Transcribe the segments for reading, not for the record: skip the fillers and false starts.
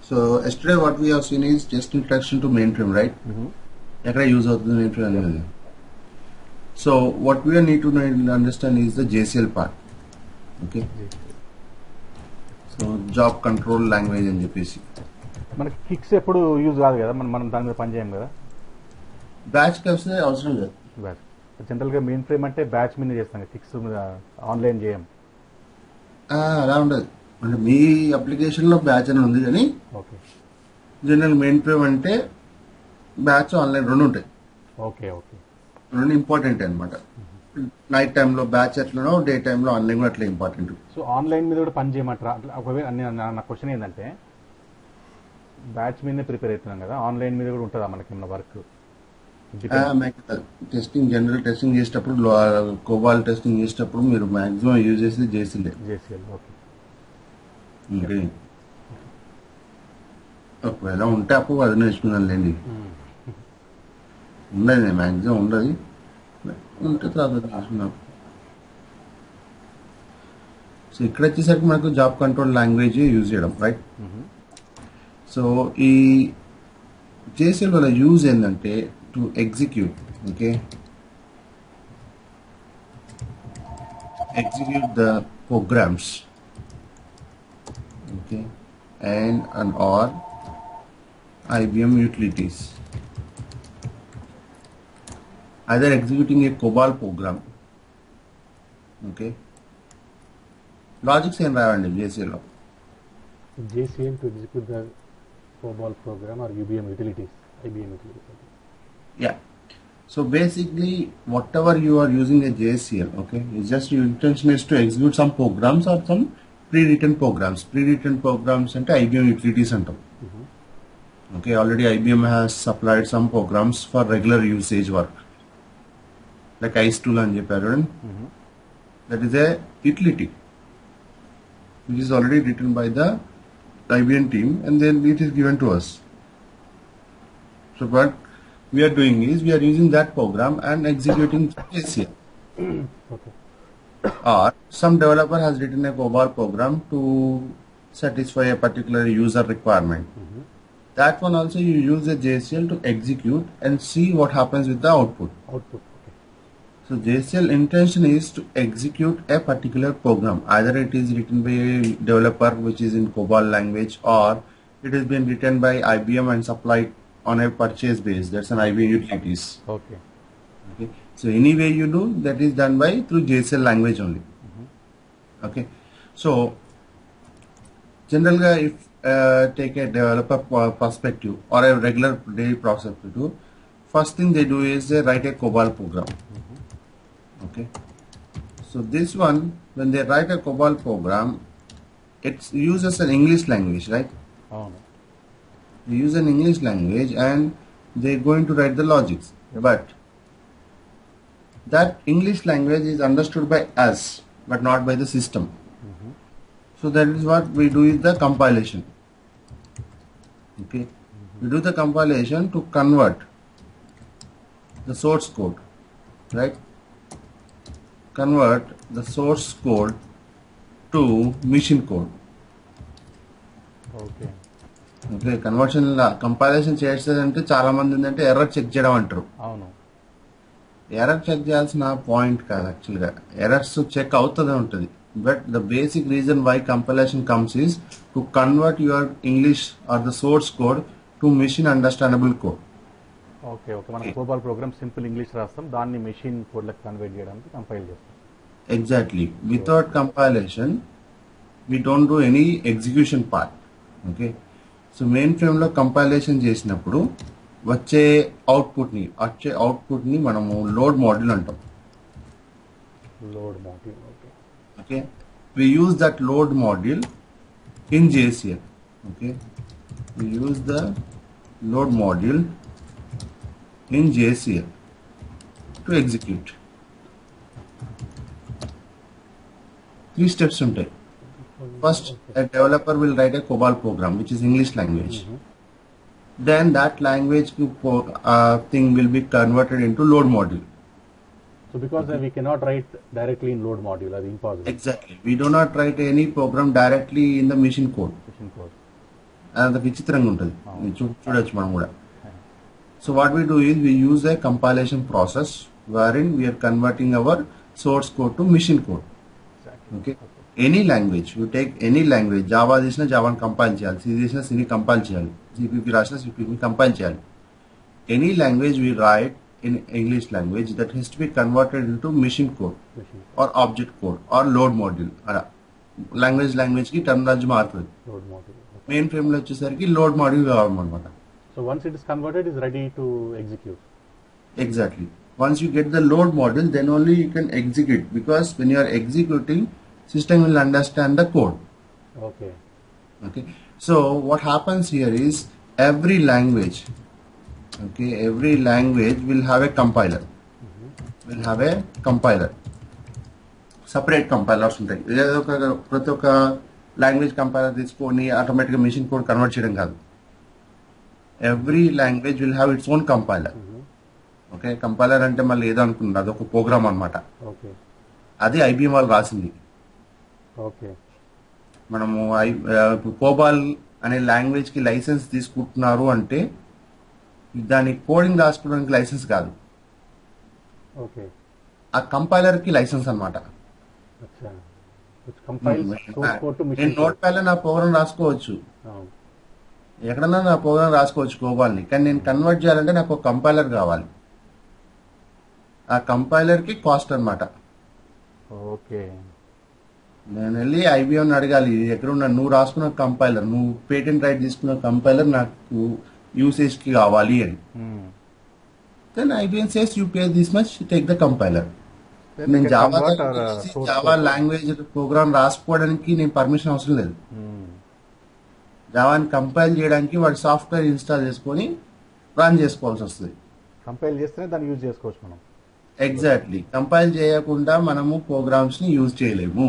So yesterday what we have seen is just introduction to mainframe, right? Eక్కడ use అవుతుంది mainframe అనేది. So what we need to understand is the JCL part. Okay. So job control language అని చెప్పేసి మనకి kicks ఎప్పుడు use కాదు కదా, మనం దాని మీద పని చేయం కదా. బ్యాచ్ కి వస్తే అవసరం లేదు. బ్యాచ్ జనరల్గా మెయిన్ ఫ్రేమ్ అంటే బ్యాచ్ మీద చేస్తాం, కిక్స్ మీద ఆన్లైన్ చేయం. అలా ఉండదు, అంటే మీ అప్లికేషన్ లో బ్యాచ్ అని ఉంది కానీ ఓకే జనరల్ మెయిన్ ఫ్రేమ్ అంటే బ్యాచ్ ఆన్లైన్ రెండు ఉంటాయి. ఓకే ఓకే రెండు ఇంపార్టెంట్ అనమాట. నైట్ టైంలో బ్యాచ్ ఎట్లనో డే టైంలో ఆన్లైన్ కూడా అట్లా ఇంపార్టెంట్. సో ఆన్లైన్ మీద కూడా పని చేయమంటారా? ఒకవేళ నా క్వశ్చన్ ఏంటంటే, బ్యాచ్ మీదనే ప్రిపేర్ అవుతున్నాం కదా, ఆన్లైన్ మీద కూడా ఉంటుందా మనకి ఏమన్నా వర్క్? టెస్టింగ్ జనరల్ టెస్టింగ్ చేసేటప్పుడు కోబాల్ టెస్టింగ్ చేసేటప్పుడు మీరు మాక్సిమం యూజ్ చేసేది జేసీఎల్. ఓకే. ఒకవేళ ఉంటే అప్పుడు అది నేర్చుకున్నాను లేండి. ఉండదు మాక్సిమం ఉండదు, ఉంటే తర్వాత నేర్చుకున్నాం. సో ఇక్కడ వచ్చేసరికి మనకు జాబ్ కంట్రోల్ లాంగ్వేజ్ యూజ్ చేయడం, రైట్? సో ఈ జేసీఎల్ వల్ల యూజ్ ఏంటంటే to execute, okay, execute the programs, okay, and or IBM utilities, either executing a COBOL program, okay. Logics and రావండి JCL లో. JCL to execute the COBOL program or IBM utilities. Yeah. So basically, whatever you are using a JCL, okay, it's just your intention is to execute some programs or some pre-written programs. Pre-written programs and IBM utilities and okay, already IBM has supplied some programs for regular usage work, like ICE tool and JPattern. That is a utility which is already written by the IBM team, and then it is given to us. So what we are doing is we are using that program and executing JCL. Okay. Or some developer has written a COBOL program to satisfy a particular user requirement. That one also you use a JCL to execute and see what happens with the output. Okay. So JCL intention is to execute a particular program. Either it is written by a developer which is in COBOL language, or it has been written by IBM and supplied on a purchase base. That's an IBM utilities. Okay. So any way you do, that is done by through JCL language only. Okay. So generally, if take a developer perspective or a regular day perspective, first thing they do is they write a COBOL program. Okay. So this one, when they write a COBOL program, it uses an English language, right? Oh. They use an English language and they're going to write the logics. But that English language is understood by us, but not by the system. So that is what we do is the compilation. Okay. We do the compilation to convert the source code, right? Convert the source code to machine code. Okay. Okay, conversion compilation చేసేదంటే చాలా మంది ఏంటంటే error check చేయడం అంటారు. అవును, error check చేయాల్సిన point కాదు యాక్చువల్గా. ఎర్రర్స్ చెక్ అవుతుంది ఉంటుంది, but the basic reason why compilation comes is to convert your English or the source code to machine understandable code. Okay okay, మనం COBOL ప్రోగ్రామ్ సింపుల్ ఇంగ్లీష్ రాస్తాం, దాన్ని machine కోడ్లకు convert చేయడానికి compile చేస్తాం. Exactly. Without compilation we don't do any execution part. Okay. So main ఫ్రేమ్లో compilation చేసినప్పుడు వచ్చే అవుట్పుట్ని మనము లోడ్ మాడ్యూల్ అంటాం. Load module. Okay okay. We use that load module in JCL. Okay, we use the load module in JCL to execute. 3 steps ఉంటాయి. First, a developer will write a COBOL program, which is English language. Then that language thing will be converted into load module. So because we cannot write directly in load module, that's impossible. Exactly. We do not write any program directly in the machine code. అదంత విచిత్రంగా ఉంటుంది. చూడొచ్చు మనం కూడా. So what we do is we use a compilation process wherein we are converting our source code to machine code. Okay. Any language, you take any language, Java చేసిన జావాని compile చేయాలి, C చేసిన సిని కంపైల్ చేయాలి, CPP రాసిన CPP compile చేయాలి. Any language we write in English language that has to be converted into machine code or object code or load module. Language కి terminology మారుతుంది. Main frame లో వచ్చేసరికి లోడ్ మాడ్యూల్ కావాలన్నమాట. So once it is converted, it is ready to execute. Exactly. Once you get the load module, then only you can execute, because when you are executing, system will understand the code. Okay. Okay. So what happens here is every language will have a compiler. Will have a compiler. Separate compilers ఉంటాయి. ప్రతి ఒక్క language compiler తీసుకొని ఆటోమేటిక్గా machine code convert చేయడం కాదు. Every language will have its own compiler. Okay, compiler అంటే మళ్ళీ ఏదో అనుకున్నారు, అదొక ప్రోగ్రామ్ అనమాట. అది IBM వాళ్ళు రాసింది. ఓకే, మనము కోబాల్ అనే లాంగ్వేజ్ కి లైసెన్స్ తీసుకుంటున్నారు అంటే దాని కోడింగ్ రాసుకోవడానికి లైసెన్స్ కాదు, ఓకే, ఆ కంపైలర్ కి లైసెన్స్ అనమాట. నేను నోట్ ప్యాడ్ లో నా ప్రోగ్రామ్ రాసుకోవచ్చు, ఎక్కడన్నా నా ప్రోగ్రామ్ రాసుకోవచ్చు కోబాల్ని, కానీ నేను కన్వర్ట్ చేయాలంటే నాకు ఒక కంపైలర్ కావాలి. ఆ కంపైలర్ కి కాస్ట్ అనమాట. ఓకే, నేను వెళ్ళి IBM అడగాలి, ఎక్కడ ఉన్నా నువ్వు రాసుకున్న కంపైలర్, నువ్వు పేటెంట్ రైట్ తీసుకున్న కంపైలర్ నాకు యూసేజ్ కి కావాలి అని. Then IBM says you pay this much, take the compiler. నేను జావా లాంగ్వేజ్ ప్రోగ్రామ్ రాసుకోవడానికి నేను పర్మిషన్ అవసరం లేదు. జావాని కంపైల్ చేయడానికి వాడు సాఫ్ట్వేర్ ఇన్స్టాల్ చేసుకొని రన్ చేసుకోవాల్సి వస్తుంది. కంపైల్ చేస్తేనే దాన్ని యూజ్ చేసుకోవచ్చు మనం. ఎగ్జాక్ట్లీ, కంపైల్ చేయకుండా మనము ప్రోగ్రామ్స్ ని యూజ్ చేయలేము.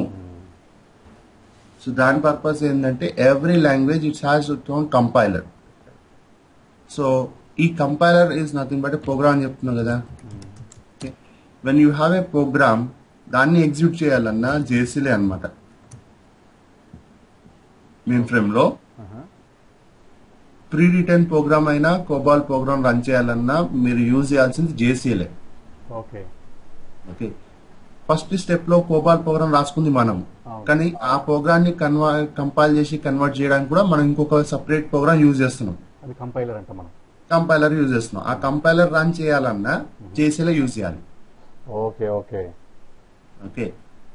సో దాని పర్పస్ ఏంటంటే every language it's has its own compiler. So ఈ compiler is nothing but program చెప్తున్నాం కదా. When you have a program, దాన్ని ఎగ్జిక్యూట్ చేయాలన్నా జేసీలే అనమాట. మెయిన్ ఫ్రేమ్ లో ప్రీ రిటర్న్ ప్రోగ్రామ్ అయినా కోబాల్ ప్రోగ్రామ్ రన్ చేయాలన్నా మీరు యూజ్ చేయాల్సింది జేసీలే. ఓకే, ఓకే, ఫస్ట్ స్టెప్ లో కోబాల్ ప్రోగ్రామ్ రాసుకుంది మనం, కానీ ఆ ప్రోగ్రామ్ ని కంపైల్ చేసి కన్వర్ట్ చేయడానికి కూడా మనం ఇంకొక సపరేట్ ప్రోగ్రామ్ యూజ్ చేస్తున్నాం. అది కంపైలర్ అంటే మనం కంపైలర్ యూజ్ చేస్తున్నాం. ఆ కంపైలర్ రన్ చేయాలన్నా జేసీలే యూజ్ చేయాలి. Okay, okay, okay.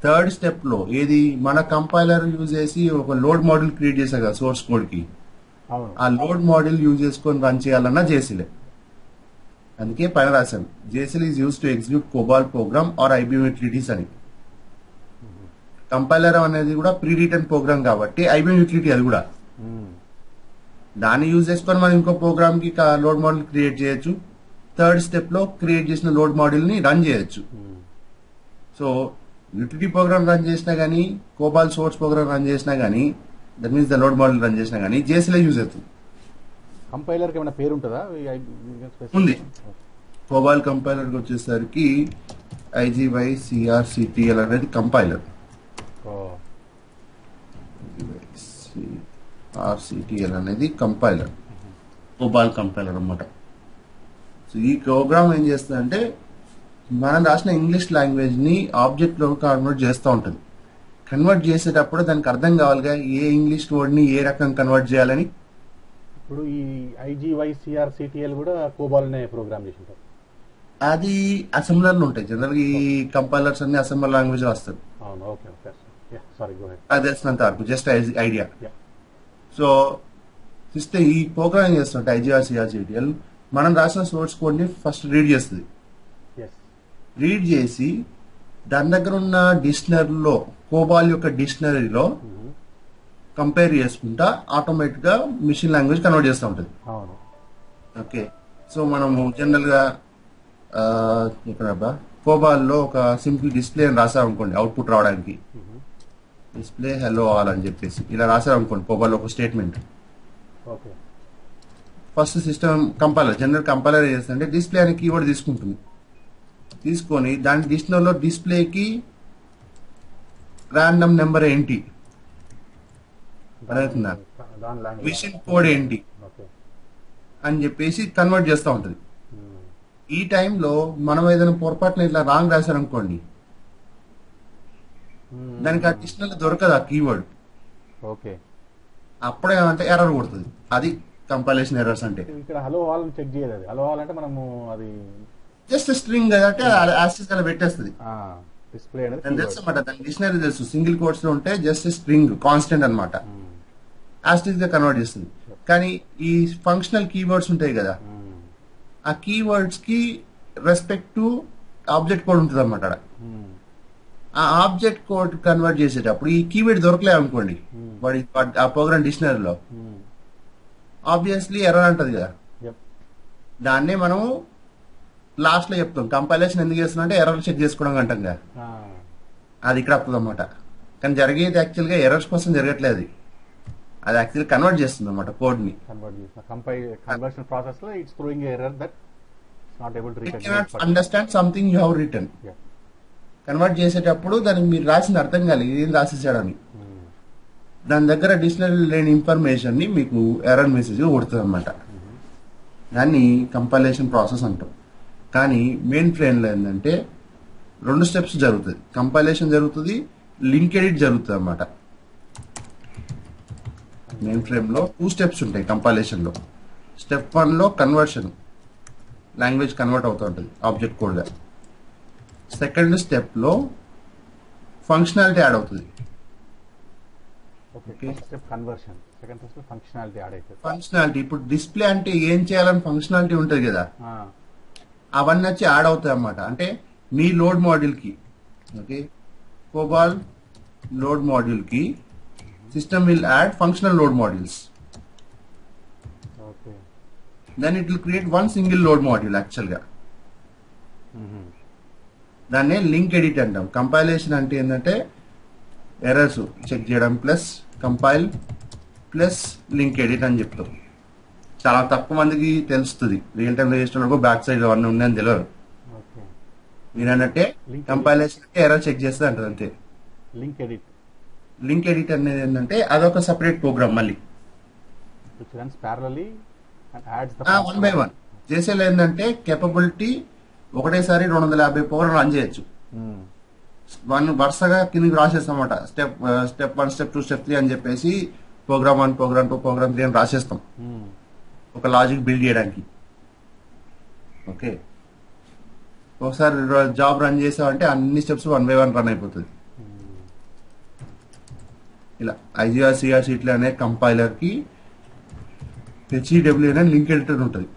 Third step లో ఏది, మన కంపైలర్ యూజ్ చేసి ఒక లోడ్ మోడల్ క్రియేట్ చేశా కదా సోర్స్ కోడ్ కి, ఆ లోడ్ మోడల్ యూజ్ చేసుకొని రన్ చేయాలన్నా జేసీలే. అందుకే పైన రాశాను, JCL is use to execute COBOL program or IBM utilities అని. కంపైలర్ అనేది కూడా ప్రీ రిటర్న్ ప్రోగ్రామ్ కాబట్టి IBM యూటిలిటీ అది కూడా. దాన్ని యూజ్ చేసుకొని మనం ఇంకో ప్రోగ్రామ్ కి లోడ్ మోడల్ క్రియేట్ చేయొచ్చు. థర్డ్ స్టెప్ లో క్రియేట్ చేసిన లోడ్ మోడల్ ని రన్ చేయొచ్చు. సో యూటిలిటీ ప్రోగ్రామ్ రన్ చేసినా గానీ, కోబాల్ సోర్స్ ప్రోగ్రామ్ రన్ చేసినా గానీ, that means the load model run చేసినా గానీ జేసీలే యూజ్ అవుతుంది. కంపైలర్ కి ఏమైనా పేరు ఉంటుందా? ఉంది. కోబాల్ కంపైలర్ కి వచ్చేసరికి IGYCRCTL అనేది కంపైలర్. RCTL అనేది కంపైలర్, కోబాల్ కంపైలర్ అన్నమాట. సో ఈ ప్రోగ్రామ్ ఏం చేస్తుందంటే మనం రాసిన ఇంగ్లీష్ లాంగ్వేజ్ ని ఆబ్జెక్ట్ లో కన్వర్ట్ చేస్తూ ఉంటుంది. కన్వర్ట్ చేసేటప్పుడు దానికి అర్థం కావాలిగా ఏ ఇంగ్లీష్ వర్డ్ ని ఏ రకం కన్వర్ట్ చేయాలని. ఇప్పుడు ఈ IGYCRCTL కూడా కోబాల్ నే ప్రోగ్రామ్ చేసి ఉంటారు. అది అసెంబ్లర్ లో ఉంటాయి. జనరల్ ఈ కంపైలర్స్ అన్ని అసెంబ్లర్ లాంగ్వేజ్ వస్తారు. అది తెలిసినంత వరకు జస్ట్ ఐడియా. సో సిస్టమ్ ఈ ప్రోగ్రామ్ ఏం చేస్తుంటే IGYCRCTL మనం రాసిన సోర్స్ కోడ్ ని ఫస్ట్ రీడ్ చేస్తుంది. రీడ్ చేసి దాని దగ్గర ఉన్న డిక్షనరీలో, కోబాల్ యొక్క డిక్షనరీలో కంపేర్ చేసుకుంటా ఆటోమేటిక్ గా మిషన్ లాంగ్వేజ్ కన్వర్ట్ చేస్తూ ఉంటుంది. ఓకే, సో మనము జనరల్ గా ఇక్కడ కోబాల్ లో ఒక సింపుల్ డిస్ప్లే అని రాసాం అనుకోండి, అవుట్పుట్ రావడానికి డిస్ప్లే హెలో ఆల్ అని చెప్పేసి ఇలా రాసాం అనుకోండి కోబాల్ ఒక statement. First system compiler, general compiler ఏం చేస్తుందంటే డిస్ప్లే అనే కీవర్డ్ తీసుకుంటుంది. తీసుకొని దాని డిక్షనరీలో డిస్ప్లేకి ర్యాండమ్ నెంబర్ ఏంటి అడుగుతున్నా, దాని లాంగ్వేజ్ మిషన్ కోడ్ ఏంటి ఓకే అని చెప్పేసి కన్వర్ట్ చేస్తూ ఉంటుంది. ఈ టైంలో మనం ఏదైనా పొరపాటున ఇట్లా రాంగ్ రాశారనుకోండి, దానికి అడిషనల్ దొరకదు ఆ కీవర్డ్. ఓకే అప్పుడేమంటే ఎర్రర్ కొడుతుంది. అది కంపైలేషన్ ఎర్రర్స్ అంటే. ఇక్కడ హలో ఆల్ చెక్ చేయలేదు. అది హలో ఆల్ అంటే మనము అది జస్ట్ స్ట్రింగ్ అంటే యాక్సెస్ అలా పెట్టేస్తుంది. డిస్ప్లే అనేది దాని తెలుసు అన్నమాట, దాని డిక్షనరీ తెలుసు. సింగిల్ కోట్స్ లో ఉంటే జస్ట్ స్ట్రింగ్ కాన్స్టెంట్ అనమాట, యాస్టిక్ గా కన్వర్ట్ చేస్తుంది. కానీ ఈ ఫంక్షనల్ కీవర్డ్స్ ఉంటాయి కదా, ఆ కీవర్డ్స్ కి రెస్పెక్ట్ టు ఆబ్జెక్ట్ కోడ్ ఉంటుంది అన్నమాట. ఆ ఆబ్జెక్ట్ కోడ్ కన్వర్ట్ చేసేటప్పుడు ఈ కీవర్డ్ దొరకలే అనుకోండి వాడి ఆ ప్రోగ్రామ్ డిక్షనరీలో, ఆబ్వియస్లీ ఎర్రర్ అంటది కదా. దాన్నే మనం లాస్ట్ లో చెప్తాం కంపైలేషన్ ఎందుకు చేస్తున్నాం అంటే ఎర్రర్ చెక్ చేసుకోవడం అంటాం కదా, అది ఇక్కడ వస్తుంది అనమాట. కానీ జరిగేది యాక్చువల్ గా ఎర్రర్స్ కోసం జరగట్లేదు, అది యాక్చువల్ కన్వర్ట్ చేస్తుంది అనమాట కోడ్ ని. కన్వర్షన్ ప్రాసెస్ లో it's throwing error that not able to recognise understand something you have return. Convert చేసేటప్పుడు దానికి మీరు రాసింది అర్థం కాలేదు, ఏం రాసేసాడని. దాని దగ్గర డిక్షనరీ లేని ఇన్ఫర్మేషన్ ని మీకు ఎర్రర్ మెసేజ్ కొడుతుంది అనమాట. దాన్ని కంపైలేషన్ ప్రాసెస్ అంటాం. కానీ మెయిన్ ఫ్రేమ్ లో ఏంటంటే 2 స్టెప్స్ జరుగుతుంది. కంపైలేషన్ జరుగుతుంది, లింక్ ఎడిట్ జరుగుతుంది అనమాట. మెయిన్ ఫ్రేమ్ లో 2 స్టెప్స్ ఉంటాయి కంపైలేషన్ లో. స్టెప్ 1 లో కన్వర్షన్, లాంగ్వేజ్ కన్వర్ట్ అవుతూ ఉంటుంది ఆబ్జెక్ట్ కోడ్ గా. సెకండ్ స్టెప్ లో ఫంక్షనాలిటీ యాడ్ అవుతుంది. కన్వర్షన్ సెకండ్ స్టెప్ లో ఫంక్షనాలిటీ యాడ్ అవుతుంది. ఫంక్షనాలిటీ ఇప్పుడు డిస్ప్లే అంటే ఏం చేయాలని ఫంక్షనాలిటీ ఉంటుంది కదా, అవన్నీ వచ్చి యాడ్ అవుతాయి అన్నమాట. అంటే మీ లోడ్ మాడ్యూల్ కి, ఓకే, కోబాల్ లోడ్ మాడ్యూల్ కి system will add functional load modules. Then it will create 1 single load module actual గా. దాన్నే లింక్ ఎడిట్ అంటాం. కంపైలేషన్ అంటే ఏంటంటే ఎర్రర్స్ చెక్ చేయడం plus compile plus link edit అని చెప్తాం. చాలా తక్కువ మందికి తెలుస్తుంది, రియల్ టైమ్ లో చేస్తున్న బ్యాక్ సైడ్ అవన్నీ ఉన్నాయని తెలియదు. మీరు అన్నట్టే కంపైలేషన్ అంటే ఎర్రర్ చెక్ చేస్తుంది అంటారు అంతే. లింక్ ఎడిట్, లింక్ ఎడిట్ అనేది ఏంటంటే అదొక సెపరేట్ ప్రోగ్రామ్ మళ్ళీ. వన్ బై వన్ చేసేది ఏంటంటే కేపబిలిటీ ఒకటేసారి 250 ప్రోగ్రామ్ రన్ చేయొచ్చు. వరుసగా కిందకి రాసేస్తాం అన్నమాట. స్టెప్ 1, స్టెప్ 2, స్టెప్ 3 అని చెప్పేసి ప్రోగ్రామ్ 1, ప్రోగ్రామ్ 2, ప్రోగ్రామ్ 3 అని రాసేస్తాం ఒక లాజిక్ బిల్డ్ చేయడానికి. ఓకే, ఒకసారి జాబ్ రన్ చేసామంటే అన్ని స్టెప్స్ 1 బై 1 రన్ అయిపోతుంది. ఇలా ఐజీఆర్ సిఆర్ షీట్లు అనే కంపైలర్ కి హెచ్ఈడబ్ల్యూ అనే లింక్ ఎడిటర్ ఉంటుంది.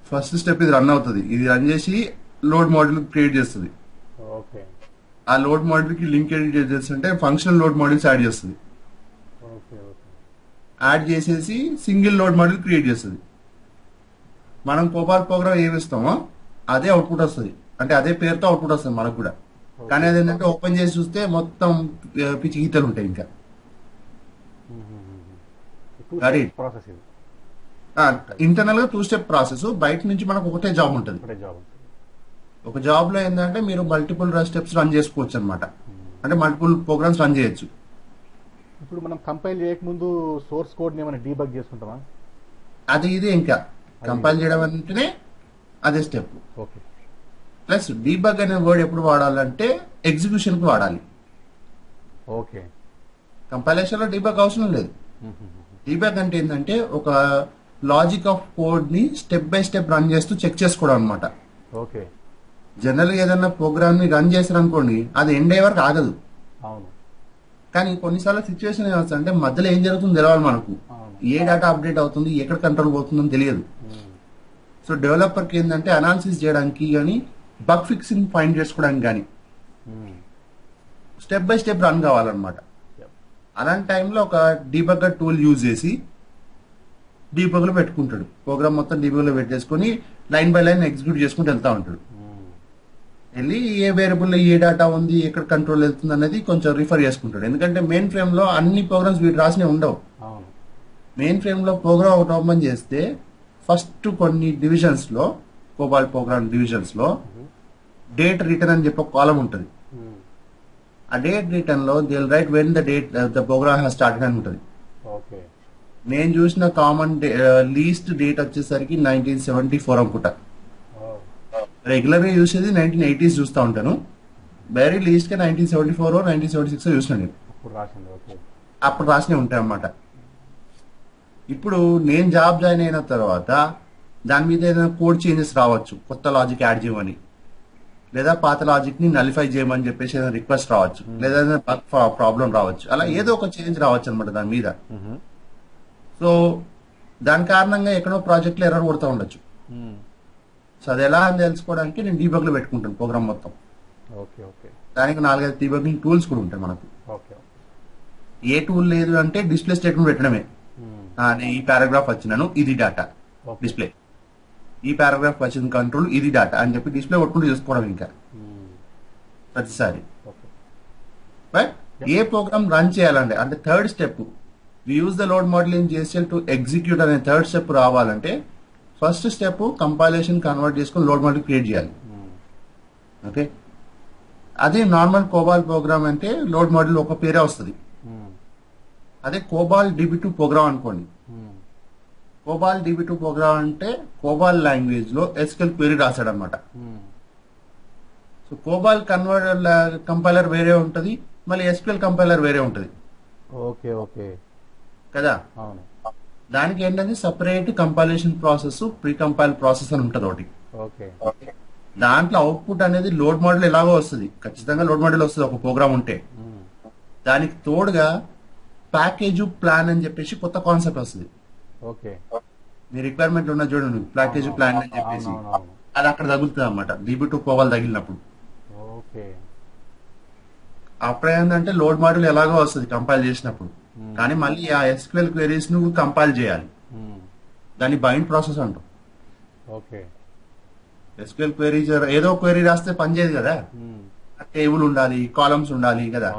ఫస్ట్ స్టెప్ ఇది రన్ అవుతుంది. ఇది రన్ చేసి లోడ్ మాడ్యూల్ క్రియేట్ చేస్తుంది. ఆ లోడ్ మాడ్యూల్ కి లింక్ ఎడిట్ చేస్తుంటే ఫంక్షనల్ లోడ్ మాడ్యూల్స్ యాడ్ చేస్తుంది. యాడ్ చేసేసి సింగిల్ లోడ్ మాడ్యూల్ క్రియేట్ చేస్తుంది. మనం కోబాల్ ప్రోగ్రామ్ ఏమి ఇస్తామో అదే అవుట్పుట్ వస్తుంది, అంటే అదే పేరుతో అవుట్పుట్ వస్తుంది మనకు కూడా. కానీ అది ఏంటంటే ఓపెన్ చేసి చూస్తే మొత్తం పిచ్చి గీతలు ఉంటాయి. ఇంకా ఇంటర్నల్ గా 2 స్టెప్ ప్రాసెస్. బయట నుంచి మనకు ఒకటే జాబ్ ఉంటుంది. ఒక జాబ్ లో ఏంటంటే మీరు మల్టిపుల్ స్టెప్స్ రన్ చేసుకోవచ్చు అనమాట. అంటే మల్టిపుల్ ప్రోగ్రామ్స్ రన్ చేయొచ్చు. ఇప్పుడు మనం కంపైల్ చేయకముందు సోర్స్ కోడ్ ఏమైనా డీబగ్ చేసుకుంటామా? అది ఇది ఇంకా కంపైల్ చేయడం అంటేనే అదే స్టెప్. ఓకే, ప్లస్ డీబగ్ అనే వర్డ్ ఎప్పుడు వాడాలంటే ఎగ్జిక్యూషన్ కి వాడాలి. ఓకే, కంపైలేషన్ లో డీబగ్ అవసరం లేదు. డీబగ్ అంటే ఏంటంటే ఒక లాజిక్ ఆఫ్ కోడ్ ని స్టెప్ బై స్టెప్ రన్ చేస్తూ చెక్ చేసుకోవడం అనమాట. ఓకే, జనరల్ గా ఏదైనా ప్రోగ్రామ్ ని రన్ చేశారనుకోండి అది ఎండ్ అయ్యే వరకు ఆగదు. అవును, కానీ కొన్నిసార్లు సిచ్యువేషన్ ఏమవుతుందంటే మధ్యలో ఏం జరుగుతుందో తెలియాలి మనకు. ఏ డేటా అప్డేట్ అవుతుంది, ఎక్కడ కంట్రోల్ పోతుందని తెలియదు. సో డెవలపర్ కి ఏంటంటే అనాలిసిస్ చేయడానికి కానీ బగ్ ఫిక్సింగ్ ఫైండ్ చేసుకోవడానికి కానీ స్టెప్ బై స్టెప్ రన్ కావాలన్నమాట. అలాంటి టైంలో ఒక డీబగ్గర్ టూల్ యూజ్ చేసి డీబగ్ లో పెట్టుకుంటాడు. ప్రోగ్రామ్ మొత్తం డీబగ్ లో పెట్టేసుకుని లైన్ బై లైన్ ఎగ్జిక్యూట్ చేసుకుంటూ వెళ్తా ఉంటాడు. వెళ్ళి ఏ వేరియబుల్ ఏ డేటా ఉంది, ఎక్కడ కంట్రోల్ వెళ్తుంది అనేది కొంచెం రిఫర్ చేసుకుంటాడు. ఎందుకంటే మెయిన్ ఫ్రేమ్ లో అన్ని ప్రోగ్రామ్స్ వీటి రాసినవి ఉండవు. మెయిన్ ఫ్రేమ్ లో ప్రోగ్రామ్ ఒకటి ఓపెన్ చేస్తే ఫస్ట్ కొన్ని డివిజన్స్ లో, కోబాల్ ప్రోగ్రామ్ డివిజన్స్ లో డేట్ రిటర్న్ అని చెప్పి ఒక కాలం ఉంటుంది. ఆ డేట్ రిటర్న్ లో they will write when the date the program has started అని ఉంటుంది. ఓకే. నేను చూసిన కామన్ లీస్ట్ డేట్ వచ్చేసరికి 1974 అనుకుంటా. రెగ్యులర్ గా చూసేది 1980s చూస్తూ ఉంటాను. వెరీ లీస్ట్ గా 1974 1976 చూసిన నేను. అప్పుడు రాసింది. ఓకే. అప్పుడు రాసినవి ఉంటాయి అన్నమాట. ఇప్పుడు నేను జాబ్ జాయిన్ అయిన తర్వాత దాని మీద ఏదైనా కోడ్ చేంజెస్ రావచ్చు, కొత్త లాజిక్ యాడ్ చేయమని, లేదా పాత లాజిక్ ని నలిఫై చేయమని చెప్పేసి ఏదైనా రిక్వెస్ట్ రావచ్చు, లేదా బగ్ ప్రాబ్లం రావచ్చు, అలా ఏదో ఒక చేంజ్ రావచ్చు అనమాట దాని మీద. సో దాని కారణంగా ఎక్కడో ప్రాజెక్ట్ లో ఎర్రర్ కొడుతూ ఉండొచ్చు. సో అది ఎలా అని తెలుసుకోవడానికి నేను డీబగ్ లో పెట్టుకుంటాను ప్రోగ్రామ్ మొత్తం. ఓకే. ఓకే. దానికి 4-5 డీబగింగ్ టూల్స్ కూడా ఉంటాయి మనకు. ఓకే. ఏ టూల్ లేదు అంటే డిస్ప్లే స్టేట్మెంట్ పెట్టడమే. నేను ఈ పారాగ్రాఫ్ వచ్చినాను, ఇది డేటా డిస్ప్లే, ఈ పారాగ్రాఫ్ వచ్చిన కంట్రోల్, ఇది డేటా అని చెప్పి డిస్ప్లే కొట్టుకుంటూ చూసుకోవడం ఇంకా ప్రతిసారి. బట్ ఏ ప్రోగ్రామ్ రన్ చేయాలంటే అంటే third step use the load model in JSL to execute అనే థర్డ్ స్టెప్ రావాలంటే ఫస్ట్ స్టెప్ కంపైలేషన్ కన్వర్ట్ చేసుకుని లోడ్ మోడల్ క్రియేట్ చేయాలి. ఓకే. అదే నార్మల్ కోబాల్ ప్రోగ్రామ్ అంటే లోడ్ మోడల్ ఒక పేరే వస్తుంది. అదే కోబాల్ DB2 ప్రోగ్రామ్ అనుకోండి. కోబాల్ DB2 ప్రోగ్రామ్ అంటే కోబాల్ లాంగ్వేజ్ లో SQL క్వెరీ రాశాడు అనమాట. సో కోబాల్ కంపైలర్ వేరే ఉంటది, మళ్ళీ SQL కంపైలర్ వేరే ఉంటది. ఓకే. ఓకే. కదా. అవును. దానికి ఏంటంటే separate compilation process, pre compile process అని ఉంటది ఒకటి. ఓకే. దాంట్లో అవుట్పుట్ అనేది లోడ్ మోడల్ ఎలాగో వస్తుంది, ఖచ్చితంగా లోడ్ మోడల్ వస్తుంది ఒక ప్రోగ్రామ్ ఉంటే. దానికి తోడుగా ప్యాకేజ్ ప్లాన్ అని చెప్పేసి కొత్త కాన్సెప్ట్ వస్తుంది. ఓకే. మీ రిక్వైర్మెంట్ ఉన్న చూడండి, ప్యాకేజ్ ప్లాన్ అని చెప్పేసి అది అక్కడ తగులుతుంది అనమాట DB2 కోబాల్ తగిలినప్పుడు. ఓకే. అప్పుడు ఏంటంటే లోడ్ మోడల్ ఎలాగో వస్తుంది కంపైల్ చేసినప్పుడు, కానీ మళ్ళీ ఆ SQL క్వెరీస్ ను కంపైల్ చేయాలి. దాన్ని బైండ్ ప్రాసెస్ అంటాం. ఓకే. SQL క్వెరీ ఏదో క్వెరీ రాస్తే పనిచేయదు కదా, టేబుల్ ఉండాలి, కాలమ్స్ ఉండాలి కదా,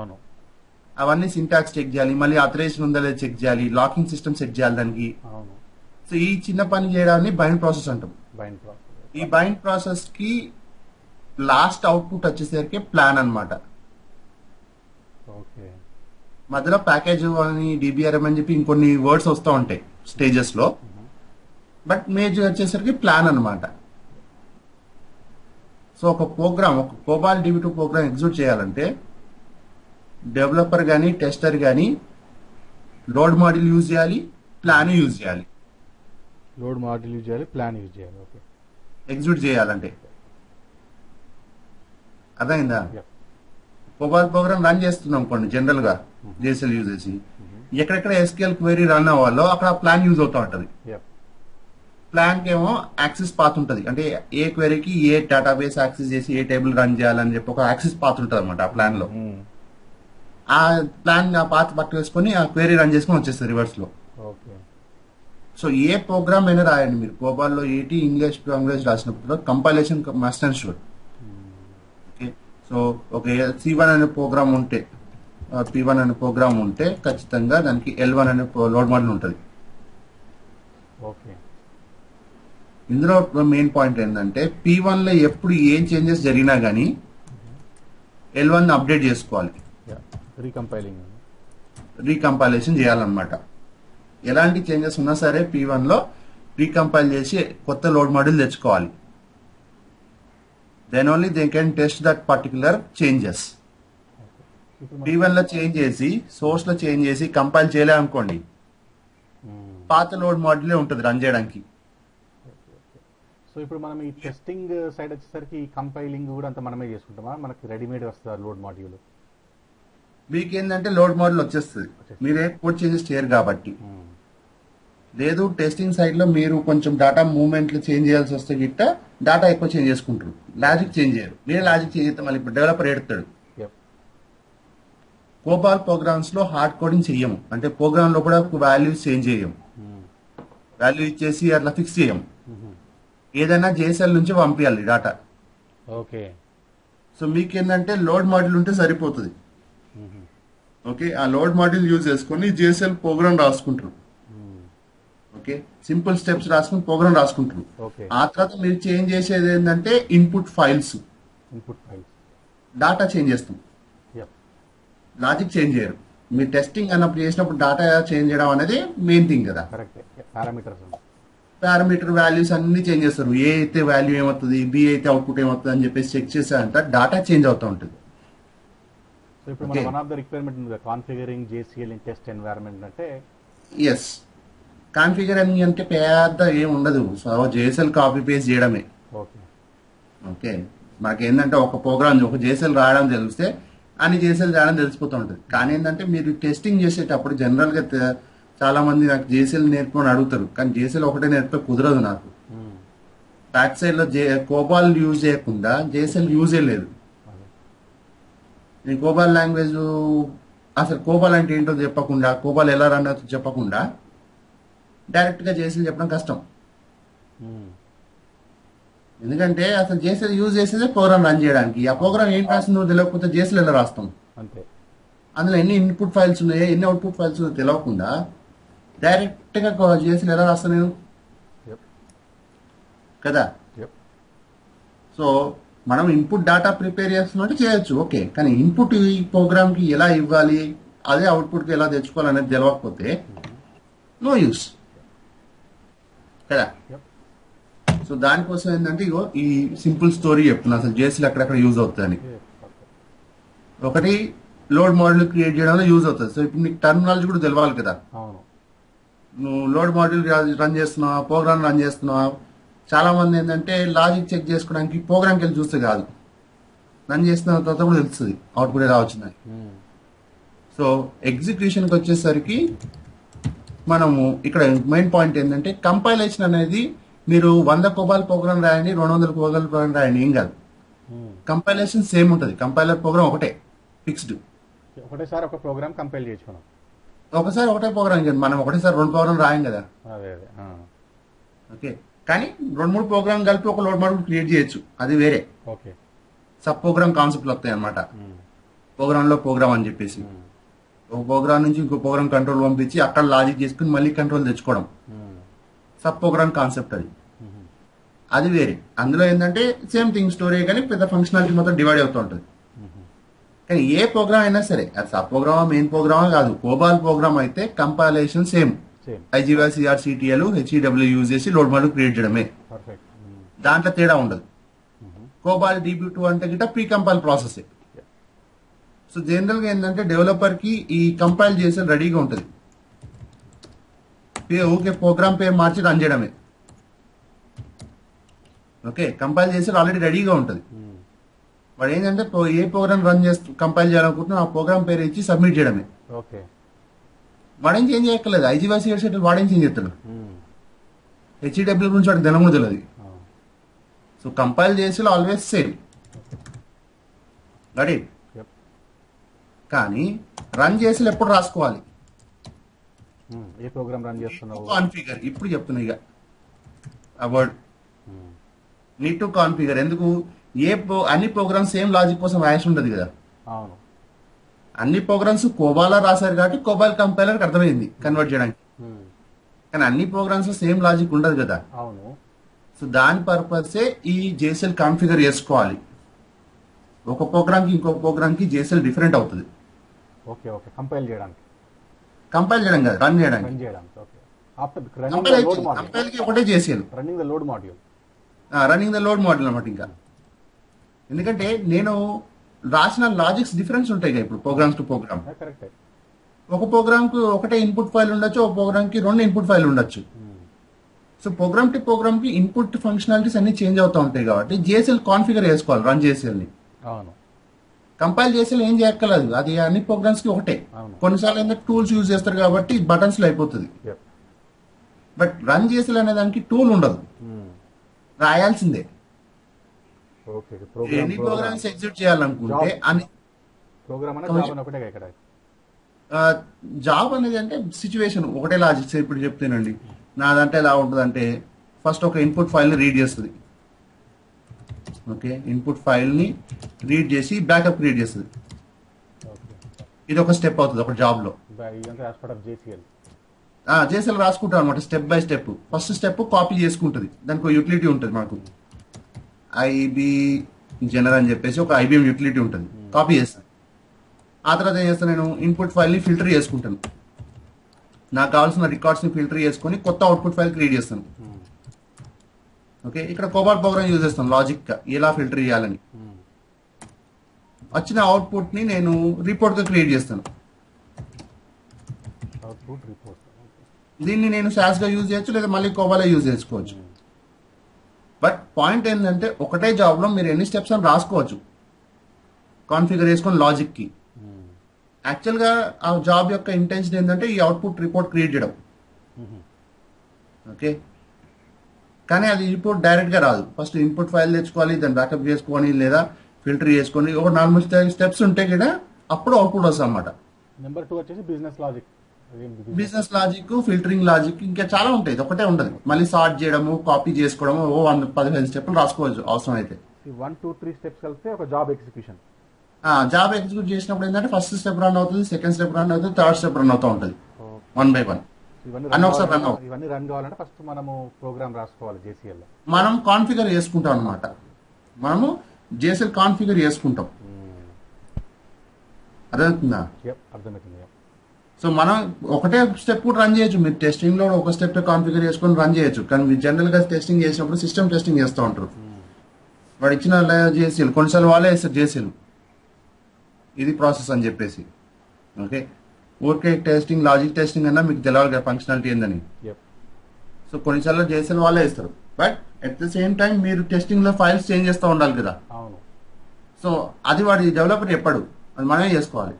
అవన్నీ సింటాక్స్ చెక్ చేయాలి, మళ్ళీ అథరైజేషన్ ఉందా లేదా చెక్ చేయాలి, లాకింగ్ సిస్టమ్ సెట్ చేయాలి దానికి. సో ఈ చిన్న పని చేయడాన్ని బైండ్ ప్రాసెస్ అంటాం. ఈ బైండ్ ప్రాసెస్ కి లాస్ట్ అవుట్పుట్ వచ్చేసరికి ప్లాన్ అన్నమాట. మధ్యలో ప్యాకేజ్ అని DBRM అని చెప్పి ఇంకొన్ని వర్డ్స్ వస్తూ ఉంటాయి స్టేజెస్ లో, బట్ మేజర్ వచ్చేసరికి ప్లాన్ అన్నమాట. సో ఒక ప్రోగ్రామ్, ఒక కోబాల్ DB2 ప్రోగ్రామ్ ఎగ్జిక్యూట్ చేయాలంటే డెవలపర్ గానీ టెస్టర్ గానీ లోడ్ మోడల్ యూజ్ చేయాలి, ప్లాన్ యూజ్ చేయాలి. లోడ్ మోడల్ యూజ్ చేయాలి, ప్లాన్ యూజ్ చేయాలి. ఓకే. ఎగ్జిక్యూట్ చేయాలంటే అర్థమైందా? కోబాల్ ప్రోగ్రామ్ రన్ చేస్తున్నాం కొన్ని జనరల్ గా JSL యూజ్ చేసి, ఎక్కడెక్కడ SQL క్వెరీ రన్ అవ్వాలో అక్కడ ప్లాన్ యూజ్ అవుతూ ఉంటది. ప్లాన్ కి ఏమో యాక్సెస్ పాత్ ఉంటది, అంటే ఏ క్వెరీకి ఏ డేటాబేస్ యాక్సెస్ చేసి ఏ టేబుల్ రన్ చేయాలని చెప్పి ఒక యాక్సెస్ పాత్ ఉంటది అనమాట ఆ ప్లాన్ లో. ఆ ప్లాన్ ఆ పాత్ పట్టుకేసుకొని ఆ క్వెరీ రన్ చేసుకుని వచ్చేస్తుంది రివర్స్ లో. సో ఏ ప్రోగ్రామ్ అయినా రాయండి మీరు కోబాల్లో, ఇంగ్లీష్ లాంగ్వేజ్ రాసినప్పుడు compilation must and sure. Okay. So ఒక C1 అనే ప్రోగ్రామ్ ఉంటే, P1 అనే ప్రోగ్రామ్ ఉంటే ఖచ్చితంగా దానికి L1 అనే లోడ్ మోడల్ ఉంటుంది. ఓకే. ఇందులో మెయిన్ పాయింట్ ఏంటంటే P1 లో ఎప్పుడు ఏం చేంజెస్ జరిగినా గానీ L1 ని అప్డేట్ చేసుకోవాలి, రీకంపైలేషన్ చేయాలన్నమాట. ఎలాంటి చేంజెస్ ఉన్నా సరే P1 లో రీకంపైల్ చేసి కొత్త లోడ్ మోడల్ తెచ్చుకోవాలి. Then only they can test that particular changes. P1 లో చేంజ్ చేసి సోర్స్ లో చేంజ్ చేసి కంపైల్ చేయలే అనుకోండి, పాత లోడ్ మోడలే ఉంటుంది రన్ చేయడానికి. సో ఇప్పుడు మనం ఈ టెస్టింగ్ సైడ్ వచ్చేసరికి కంపైలింగ్ కూడా అంతా మనమే చేసుకుంటామా, మనకి రెడీమేడ్ వస్తుందా లోడ్ మాడ్యూల్? మీకు ఏంటంటే లోడ్ మోడల్ వచ్చేస్తుంది, మీరే కోడ్ చేంజెస్ చేయరు కాబట్టి. లేదు టెస్టింగ్ సైడ్ లో మీరు కొంచెం డేటా మూవ్మెంట్లు చేంజ్ చేయాల్సి వస్తే గిట్ట డేటా ఎక్కువ చేంజ్ చేసుకుంటారు, లాజిక్ చేంజ్ చేయరు. మీరే లాజిక్ చేంజ్ చేస్తే మళ్ళీ ఇప్పుడు డెవలపర్ ఎడతాడు. కోబాల్ ప్రోగ్రామ్స్ లో హార్డ్ కోడింగ్ చెయ్యము, అంటే ప్రోగ్రామ్ లో కూడా వాల్యూస్ చేంజ్ చేయము, వాల్యూ ఇచ్చేసి అట్లా ఫిక్స్ చేయము. ఏదైనా JSL నుంచి పంపించాలి డేటా. ఓకే. సో మీకు ఏంటంటే లోడ్ మాడ్యూల్ ఉంటే సరిపోతుంది. ఓకే. ఆ లోడ్ మాడ్యూల్ యూజ్ చేసుకుని JSL ప్రోగ్రామ్ రాసుకుంటారు. ఓకే. సింపుల్ స్టెప్స్ రాసుకుని ప్రోగ్రామ్ రాసుకుంటారు. ఆ తర్వాత మీరు చేంజ్ చేసేది ఏంటంటే ఇన్పుట్ ఫైల్స్, డేటా చేంజ్ చేస్తాం, లాజిక్ చేంజ్ చేయరు. మీరు టెస్టింగ్ అన్నప్పుడు చేసినప్పుడు డేటా చేంజ్ చేయడం అనేది మెయిన్ థింగ్ కదా. కరెక్ట్. పారామీటర్స్. పారామీటర్ వాల్యూస్ అన్ని చేంజ్ చేస్తారు. ఏ అయితే వాల్యూ ఏమవుతుంది, బి అయితే అవుట్పుట్ ఏమవుతుంది అని చెప్పేసి చెక్ చేశారంట డేటా చేంజ్ అవుతూ ఉంటుంది. సో ఇప్పుడు మన వన్ ఆఫ్ ద రిక్వైర్మెంట్ ఉంది configuring JCL in test environment అంటే. ఎస్, కాన్ఫిగరింగ్ అంటే పెద్ద ఏం ఉండదు. సో జేఎస్ఎల్ కాపీ పేస్ట్ చేయడమే. ఓకే. ఓకే, మనకేంటంటే ఒక ప్రోగ్రామ్ ఒక జేఎస్ఎల్ రాయడం తెలిస్తే అన్ని జేఎస్ఎల్ రాయడం తెలిసిపోతూ ఉంటుంది. కానీ ఏంటంటే మీరు టెస్టింగ్ చేసేటప్పుడు జనరల్గా చాలా మంది నాకు జేఎస్ఎల్ నేర్చుకొని అడుగుతారు, కానీ జేఎస్ఎల్ ఒకటే నేర్పితే కుదరదు నాకు. బ్యాక్ సైడ్ లో కోబాల్ యూజ్ చేయకుండా జేఎస్ఎల్ యూజే లేదు. నేను కోబాల్ లాంగ్వేజ్ అసలు కోబాల్ అంటే ఏంటో చెప్పకుండా, కోబాల్ ఎలా రన్ అవుతుందో చెప్పకుండా డైరెక్ట్ గా జేఎస్ఎల్ చెప్పడం కష్టం. ఎందుకంటే అసలు జేఎస్ఎల్ యూజ్ చేసేదే ప్రోగ్రామ్ రన్ చేయడానికి. ఆ ప్రోగ్రామ్ ఏం రాసిందో తెలియకపోతే జేఎస్ఎల్ ఎలా రాస్తాం? అంతే. అందులో ఎన్ని ఇన్పుట్ ఫైల్స్ ఉన్నాయో ఎన్ని అవుట్పుట్ ఫైల్స్ ఉన్నాయో తెలియకుండా డైరెక్ట్ గా జేఎస్ఎల్ ఎలా రాస్తాను నేను కదా. సో మనం ఇన్పుట్ డేటా ప్రిపేర్ చేస్తున్నట్టు చేయొచ్చు, ఓకే. కానీ ఇన్పుట్ ఈ ప్రోగ్రామ్ కి ఎలా ఇవ్వాలి, అదే అవుట్పుట్ కి ఎలా తెచ్చుకోవాలనేది తెలియకపోతే నో యూస్ కదా. సో దానికోసం ఏంటంటే ఇగో ఈ సింపుల్ స్టోరీ చెప్తున్నా అసలు జేఎస్ఎల్ ఎక్కడెక్కడ యూజ్ అవుతుందని. ఒకటి లోడ్ మోడల్ క్రియేట్ చేయడంలో యూజ్ అవుతుంది. సో ఇప్పుడు నీకు టర్మినాలజీ కూడా తెలవాలి కదా. నువ్వు లోడ్ మోడల్ రన్ చేస్తున్నావా, ప్రోగ్రామ్ రన్ చేస్తున్నావా. చాలా మంది ఏంటంటే లాజిక్ చెక్ చేసుకోవడానికి ప్రోగ్రామ్కి వెళ్ళి చూస్తే కాదు, రన్ చేసిన తర్వాత కూడా తెలుస్తుంది అవుట్పుట్ ఎలా వచ్చిందని. సో ఎగ్జిక్యూషన్కి వచ్చేసరికి మనము ఇక్కడ మెయిన్ పాయింట్ ఏంటంటే కంపైలేషన్ అనేది మీరు 100 కోబాల్ ప్రోగ్రామ్ రాయండి, 200 కోబాల్ ప్రోగ్రామ్ రాయండి, ఏం కాదు. కంపైలేషన్ సేమ్ ఉంటుంది. కంపైలర్ ప్రోగ్రామ్ ఒకటే, ఫిక్స్డ్. ఒకటేసారి ఒక ప్రోగ్రామ్ కంపైల్ చేసుకున్నాం. ఒకసారి ఒకటే ప్రోగ్రామ్ చేయండి, మనం ఒకటేసారి 2 ప్రోగ్రామ్ రాయం కదా. ఓకే, కానీ 2-3 ప్రోగ్రామ్ కలిపి ఒక లోడ్ మోడల్ క్రియేట్ చేయొచ్చు, అది వేరే. ఓకే, సబ్ ప్రోగ్రామ్ కాన్సెప్ట్లు వస్తాయి అనమాట. ప్రోగ్రామ్ లో ప్రోగ్రామ్ అని చెప్పేసి ఒక ప్రోగ్రామ్ నుంచి ఇంకో ప్రోగ్రామ్ కంట్రోల్ పంపించి అక్కడ లాజిక్ చేసుకుని మళ్ళీ కంట్రోల్ తెచ్చుకోవడం సబ్ ప్రోగ్రామ్ కాన్సెప్ట్. అది వేరే. అందులో ఏంటంటే సేమ్ థింగ్ స్టోరీ, కానీ పెద్ద ఫంక్షనాలిటీ మొత్తం డివైడ్ అవుతూ ఉంటుంది. కానీ ఏ ప్రోగ్రామ్ అయినా సరే అది సబ్ ప్రోగ్రామా మెయిన్ ప్రోగ్రామా కాదు, కోబాల్ ప్రోగ్రామ్ అయితే కంపైలేషన్ సేమ్. ఐజీవై సిఆర్సిటిఎల్ హెచ్ఈడబ్ల్యూ యూజ్ చేసి లోడ్ మోడల్ క్రియేట్ చేయడమే, దాంట్లో తేడా ఉండదు. కోబాల్ DB2 అంటే గిట్ట pre compile process. So general గా ఏంటంటే డెవలపర్ కి ఈ కంపైల్ చేసే రెడీగా ఉంటుంది, ఓకే ప్రోగ్రామ్ పేరు మార్చి రన్ చేయడమే. ఓకే, కంపైల్ చేసి ఆల్రెడీ రెడీగా ఉంటుంది. వాడు ఏంటంటే ఏ ప్రోగ్రామ్ రన్ చేస్తూ కంపైల్ చేయాలనుకుంటున్నా ఆ ప్రోగ్రామ్ పేరు ఇచ్చి సబ్మిట్ చేయడమే. వాడేం చేంజ్ చేయక్కర్లేదు. ఐజీవై సిఆర్సిటిఎల్ వాడేం చేంజ్ చేస్తాడు, హెచ్ఈడబ్ల్యూ గురించి వాడికి ధనం కూడా తెలియదు. సో కంపైల్ చేసి ఆల్వేస్ సేమ్ రెడీ. కానీ రన్ చేసి ఎప్పుడు రాసుకోవాలి, ఏ ప్రోగ్రామ్ రన్ చేస్తున్నావు కాన్ఫిగర్. ఇప్పుడు చెప్తున్నా ఇక అవర్డ్ నీడ్ టు కాన్ఫిగర్. ఎందుకు అన్ని ప్రోగ్రామ్స్ సేమ్ లాజిక్ కోసం రాసి ఉండదు కదా. అవును, అన్ని ప్రోగ్రామ్స్ కోబాలా రాశారు కాబట్టి కోబాల్ కంపైలర్ అర్థమైంది కన్వర్ట్ చేయడానికి. కానీ అన్ని ప్రోగ్రామ్స్ సేమ్ లాజిక్ ఉండదు కదా. అవును. సో దాని పర్పసే ఈ జేఎస్ఎల్ కాన్ఫిగర్ చేసుకోవాలి. ఒక ప్రోగ్రామ్ కి ఇంకో ప్రోగ్రామ్ కి జేఎస్ఎల్ డిఫరెంట్ అవుతుంది. ఓకే ఓకే, కంపైల్ చేయడానికి. కంపైల్ చేయడం కాదు, రన్ చేయడానికి. కంపైల్ కి ఒకటే JSL, running the load module. Running the load module అనమాట. ఇంకా ఎందుకంటే నేను రాసిన లాజిక్స్ డిఫరెన్స్ ఉంటాయి కదా ఇప్పుడు ప్రోగ్రామ్స్ టు ప్రోగ్రామ్. ఒక ప్రోగ్రామ్ కు ఒకటే ఇన్పుట్ ఫైల్ ఉండొచ్చు, ఒక ప్రోగ్రామ్ కి 2 ఇన్పుట్ ఫైల్ ఉండొచ్చు. సో ప్రోగ్రామ్ టు ప్రోగ్రామ్ కి ఇన్పుట్ ఫంక్షనాలిటీస్ అన్ని చేంజ్ అవుతూ ఉంటాయి కాబట్టి జేఎస్ఎల్ కాన్ఫిగర్ చేసుకోవాలి రన్ జేఎస్ఎల్ ని. కంపైల్ చేసేది ఏం చేయక్కర్లేదు, అది అన్ని ప్రోగ్రామ్స్ కి ఒకటే. కొన్నిసార్లు ఏంటంటే టూల్స్ యూజ్ చేస్తారు కాబట్టి బటన్స్ లో అయిపోతుంది. బట్ రన్ చేసేది అనే దానికి టూల్ ఉండదు, రాయాల్సిందే. ఎన్ని ప్రోగ్రామ్స్ ఎగ్జిక్యూట్ చేయాలనుకుంటే అన్ని జాబ్ అనేది అంటే సిచ్యువేషన్ ఒకటే లాజిక్స్. ఇప్పుడు చెప్తేనండి నాదంటే ఎలా ఉంటుంది అంటే ఫస్ట్ ఒక ఇన్పుట్ ఫైల్ ని రీడ్ చేస్తుంది. ఓకే, ఇన్పుట్ ఫైల్ ని రీడ్ చేసి బ్యాకప్ క్రియేట్ చేస్తుంది. ఇది ఒక స్టెప్ అవుతుంది ఒక జాబ్ లో. జేఎస్ఎల్ రాసుకుంటాం అనమాట step by step. First step copy చేసుకుంటుంది, దానికి యూటిలిటీ ఉంటుంది మనకు ఐబి జనరల్ అని చెప్పేసి ఒక ఐబిఎం యూటిలిటీ ఉంటుంది, కాపీ చేస్తుంది. ఆ తర్వాత ఏం చేస్తాను, నేను ఇన్పుట్ ఫైల్ని ఫిల్టర్ చేసుకుంటాను. నాకు కావాల్సిన రికార్డ్స్ని ఫిల్టర్ చేసుకొని కొత్త అవుట్పుట్ ఫైల్ క్రియేట్ చేస్తాను. ఓకే, ఇక్కడ కోబాల్ ప్రోగ్రామ్ యూజ్ చేస్తాను లాజిక్గా ఎలా ఫిల్టర్ చేయాలని. వచ్చిన అవుట్పుట్ని నేను రిపోర్ట్గా క్రియేట్ చేస్తాను. Output report. దీన్ని నేను శాస్గా యూజ్ చేయొచ్చు, లేదా మళ్ళీ కోబాలో యూజ్ చేసుకోవచ్చు. బట్ పాయింట్ ఏంటంటే ఒకటే జాబ్లో మీరు ఎన్ని స్టెప్స్ అని రాసుకోవచ్చు కాన్ఫిగర్ చేసుకొని లాజిక్కి. యాక్చువల్గా ఆ జాబ్ యొక్క ఇంటెన్షన్ ఏంటంటే ఈ అవుట్పుట్ రిపోర్ట్ క్రియేట్ చేయడం. ఓకే, కానీ అది రిపోర్ట్ డైరెక్ట్గా రాదు. ఫస్ట్ ఇన్పుట్ ఫైల్ తెచ్చుకోవాలి, దాన్ని బ్యాకప్ చేసుకొని లేదా ఫిల్టర్ చేసుకొని ఒక 4 స్టెప్స్ ఉంటే కదా అప్పుడు అవుట్పుట్ వస్తుంది అన్నమాట. నెంబర్ 2 వచ్చేసి business logic. Business logic, filtering logic, ఇంకా చాలా ఉంటాయి. ఇది ఒకటే ఉండదు. మళ్ళీ సార్ట్ చేయడము, కాపీ చేసుకోవడము, 15 స్టెప్లు రాసుకోవచ్చు అవసరం అయితే. 1, 2, 3 స్టెప్స్ కలిస్తే ఒక జాబ్ ఎగ్జిక్యూషన్. జాబ్ ఎగ్జిక్యూట్ చేసినప్పుడు ఏంటంటే ఫస్ట్ స్టెప్ రన్ అవుతుంది, సెకండ్ స్టెప్ రన్ అవుతుంది, థర్డ్ స్టెప్ రన్ అవుతూ ఉంటుంది 1 by 1. ఇవన్నీ ఒకసారి రన్ అవుతుంది. ఇవన్నీ రన్ కావాలంటే ఫస్ట్ మనము ప్రోగ్రామ్ రాసుకోవాలి JCL లో. మనం కాన్ఫిగర్ చేసుకుంటాం అనమాట. మనము JCL కాన్ఫిగర్ చేసుకుంటాం. అర్థమవుతుందా? అర్థమవుతుంది. సో మనం ఒకటే స్టెప్ కూడా రన్ చేయొచ్చు. మీరు టెస్టింగ్ లో ఒక స్టెప్ కాన్ఫిగర్ చేసుకొని రన్ చేయొచ్చు. కానీ మీరు జనరల్ గా టెస్టింగ్ చేసినప్పుడు సిస్టమ్ టెస్టింగ్ చేస్తూ ఉంటారు. వాడు ఇచ్చిన JCL కొన్నిసార్లు వాళ్ళే వేస్తారు JCL ఇది ప్రాసెస్ అని చెప్పేసి. ఓకే, ఊరికే టెస్టింగ్ లాజిక్ టెస్టింగ్ అన్నా మీకు తెలియాలి కదా ఫంక్షనాలిటీ ఏందని. సో కొన్నిసార్లు JCL వాళ్ళే ఇస్తారు. But at the same time మీరు టెస్టింగ్ లో ఫైల్స్ చేంజ్ చేస్తూ ఉండాలి కదా. సో అది వాడి డెవలపర్ చెప్పాడు, అది మనమే చేసుకోవాలి.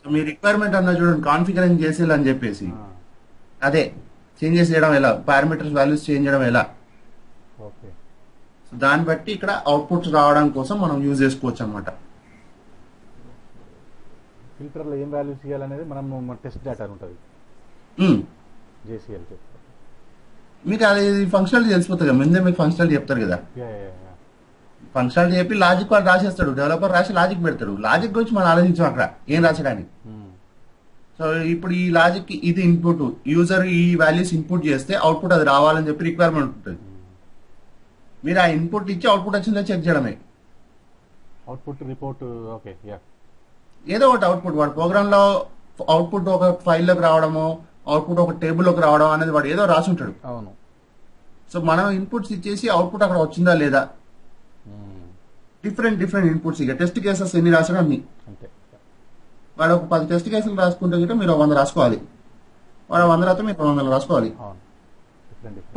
సో మీ రిక్వైర్మెంట్ అన్న చూడండి, కాన్ఫిగరింగ్ JCL అని చెప్పేసి అదే చేంజెస్ చేయడం ఎలా, పారామీటర్స్ వాల్యూస్ చేంజ్ చేయడం ఎలా. సో దాన్ని బట్టి ఇక్కడ అవుట్పుట్స్ రావడం కోసం మనం యూజ్ చేసుకోవచ్చు అనమాట. ఫిల్టర్ లో ఏం వాల్యూస్ ఇవ్వాలనేది మనం టెస్ట్ డేటా ఉంటుంది JCL. మీకు అది ఫంక్షనాలిటీ తెలిసిపోతుంది కదా, ముందే మీకు ఫంక్షనాలిటీ చెప్తారు కదా. ఫంక్షనాలిటీ చెప్పి లాజిక్ వాడు రాసేస్తాడు, డెవలపర్ రాసి లాజిక్ పెడతాడు. లాజిక్ గురించి మనం ఆలోచించాం అక్కడ ఏం రాసడానికి. సో ఇప్పుడు ఈ లాజిక్ ఇది ఇన్పుట్, యూజర్ ఈ వాల్యూస్ ఇన్పుట్ చేస్తే అవుట్పుట్ అది రావాలని చెప్పి రిక్వైర్మెంట్ ఉంటుంది. మీరు ఆ ఇన్పుట్ ఇచ్చి అవుట్పుట్ వచ్చిందో చెక్ చేయడమే. Output report. ఓకే, ఏదో ఒకటి అవుట్పుట్ వాడు ప్రోగ్రామ్ లో అవుట్పుట్ ఒక ఫైల్లోకి రావడము, అవుట్పుట్ ఒక టేబుల్లోకి రావడం అనేది వాడు ఏదో రాసి ఉంటాడు. అవును. సో మనం ఇన్పుట్స్ ఇచ్చేసి అవుట్పుట్ అక్కడ వచ్చిందా లేదా, డిఫరెంట్ ఇన్పుట్స్. ఇక టెస్ట్ కేసెస్ ఎన్ని రాసాడో అన్ని. వాడు ఒక 10 టెస్ట్ కేసులు రాసుకుంటే గిట్ట మీరు 100 రాసుకోవాలి. వాడు 100 రాస్తే మీరు 200 రాసుకోవాలి.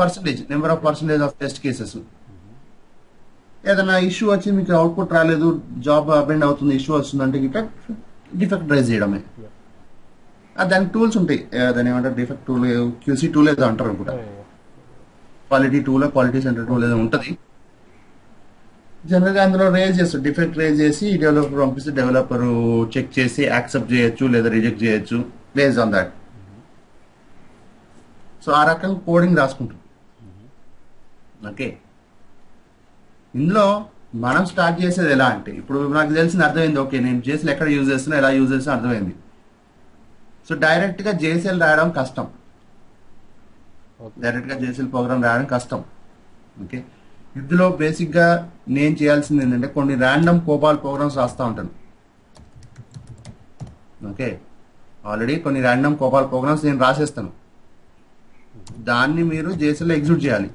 Percentage, number of percentage of test cases. ఏదైనా ఇష్యూ వచ్చి మీకు అవుట్పుట్ రాలేదు, జాబ్ అబెండ్ అవుతుంది, ఇష్యూ వస్తుందంటే గిట్ట డిఫెక్ట్ రైజ్ చేయడమే. దానికి టూల్స్ ఉంటాయి, దాని ఏమంటారు డిఫెక్ట్ టూల్, QC టూల్ ఏదో అంటారు అనుకుంటా, quality tool, quality centre tool ఏదో ఉంటుంది. జనరల్గా అందులో రేజ్ చేస్తారు, డిఫెక్ట్ రేజ్ చేసి డెవలపర్ పంపిస్తే డెవలపర్ చెక్ చేసి యాక్సెప్ట్ చేయొచ్చు లేదా రిజెక్ట్ చేయొచ్చు బేస్డ్ ఆన్ దాట్. సో ఆ రకంగా కోడింగ్ రాసుకుంటాం. ఓకే, ఇందులో మనం స్టార్ట్ చేసేది ఎలా అంటే, ఇప్పుడు నాకు తెలిసిన అర్థమైంది. ఓకే, నేను JCL ఎక్కడ యూజ్ చేస్తున్నా, ఎలా యూజ్ చేస్తున్నా అర్థమైంది. సో డైరెక్ట్గా JCL రాయడం కష్టం, డైరెక్ట్గా JCL ప్రోగ్రామ్ రాయడం కష్టం. ఓకే, ఇందులో బేసిక్గా నేను చేయాల్సింది ఏంటంటే కొన్ని ర్యాండమ్ కోబాల్ ప్రోగ్రామ్స్ రాస్తూ ఉంటాను. ఓకే, ఆల్రెడీ కొన్ని ర్యాండమ్ కోబాల్ ప్రోగ్రామ్స్ నేను రాసేస్తాను. దాన్ని మీరు JCL లో ఎగ్జిక్యూట్ చేయాలి.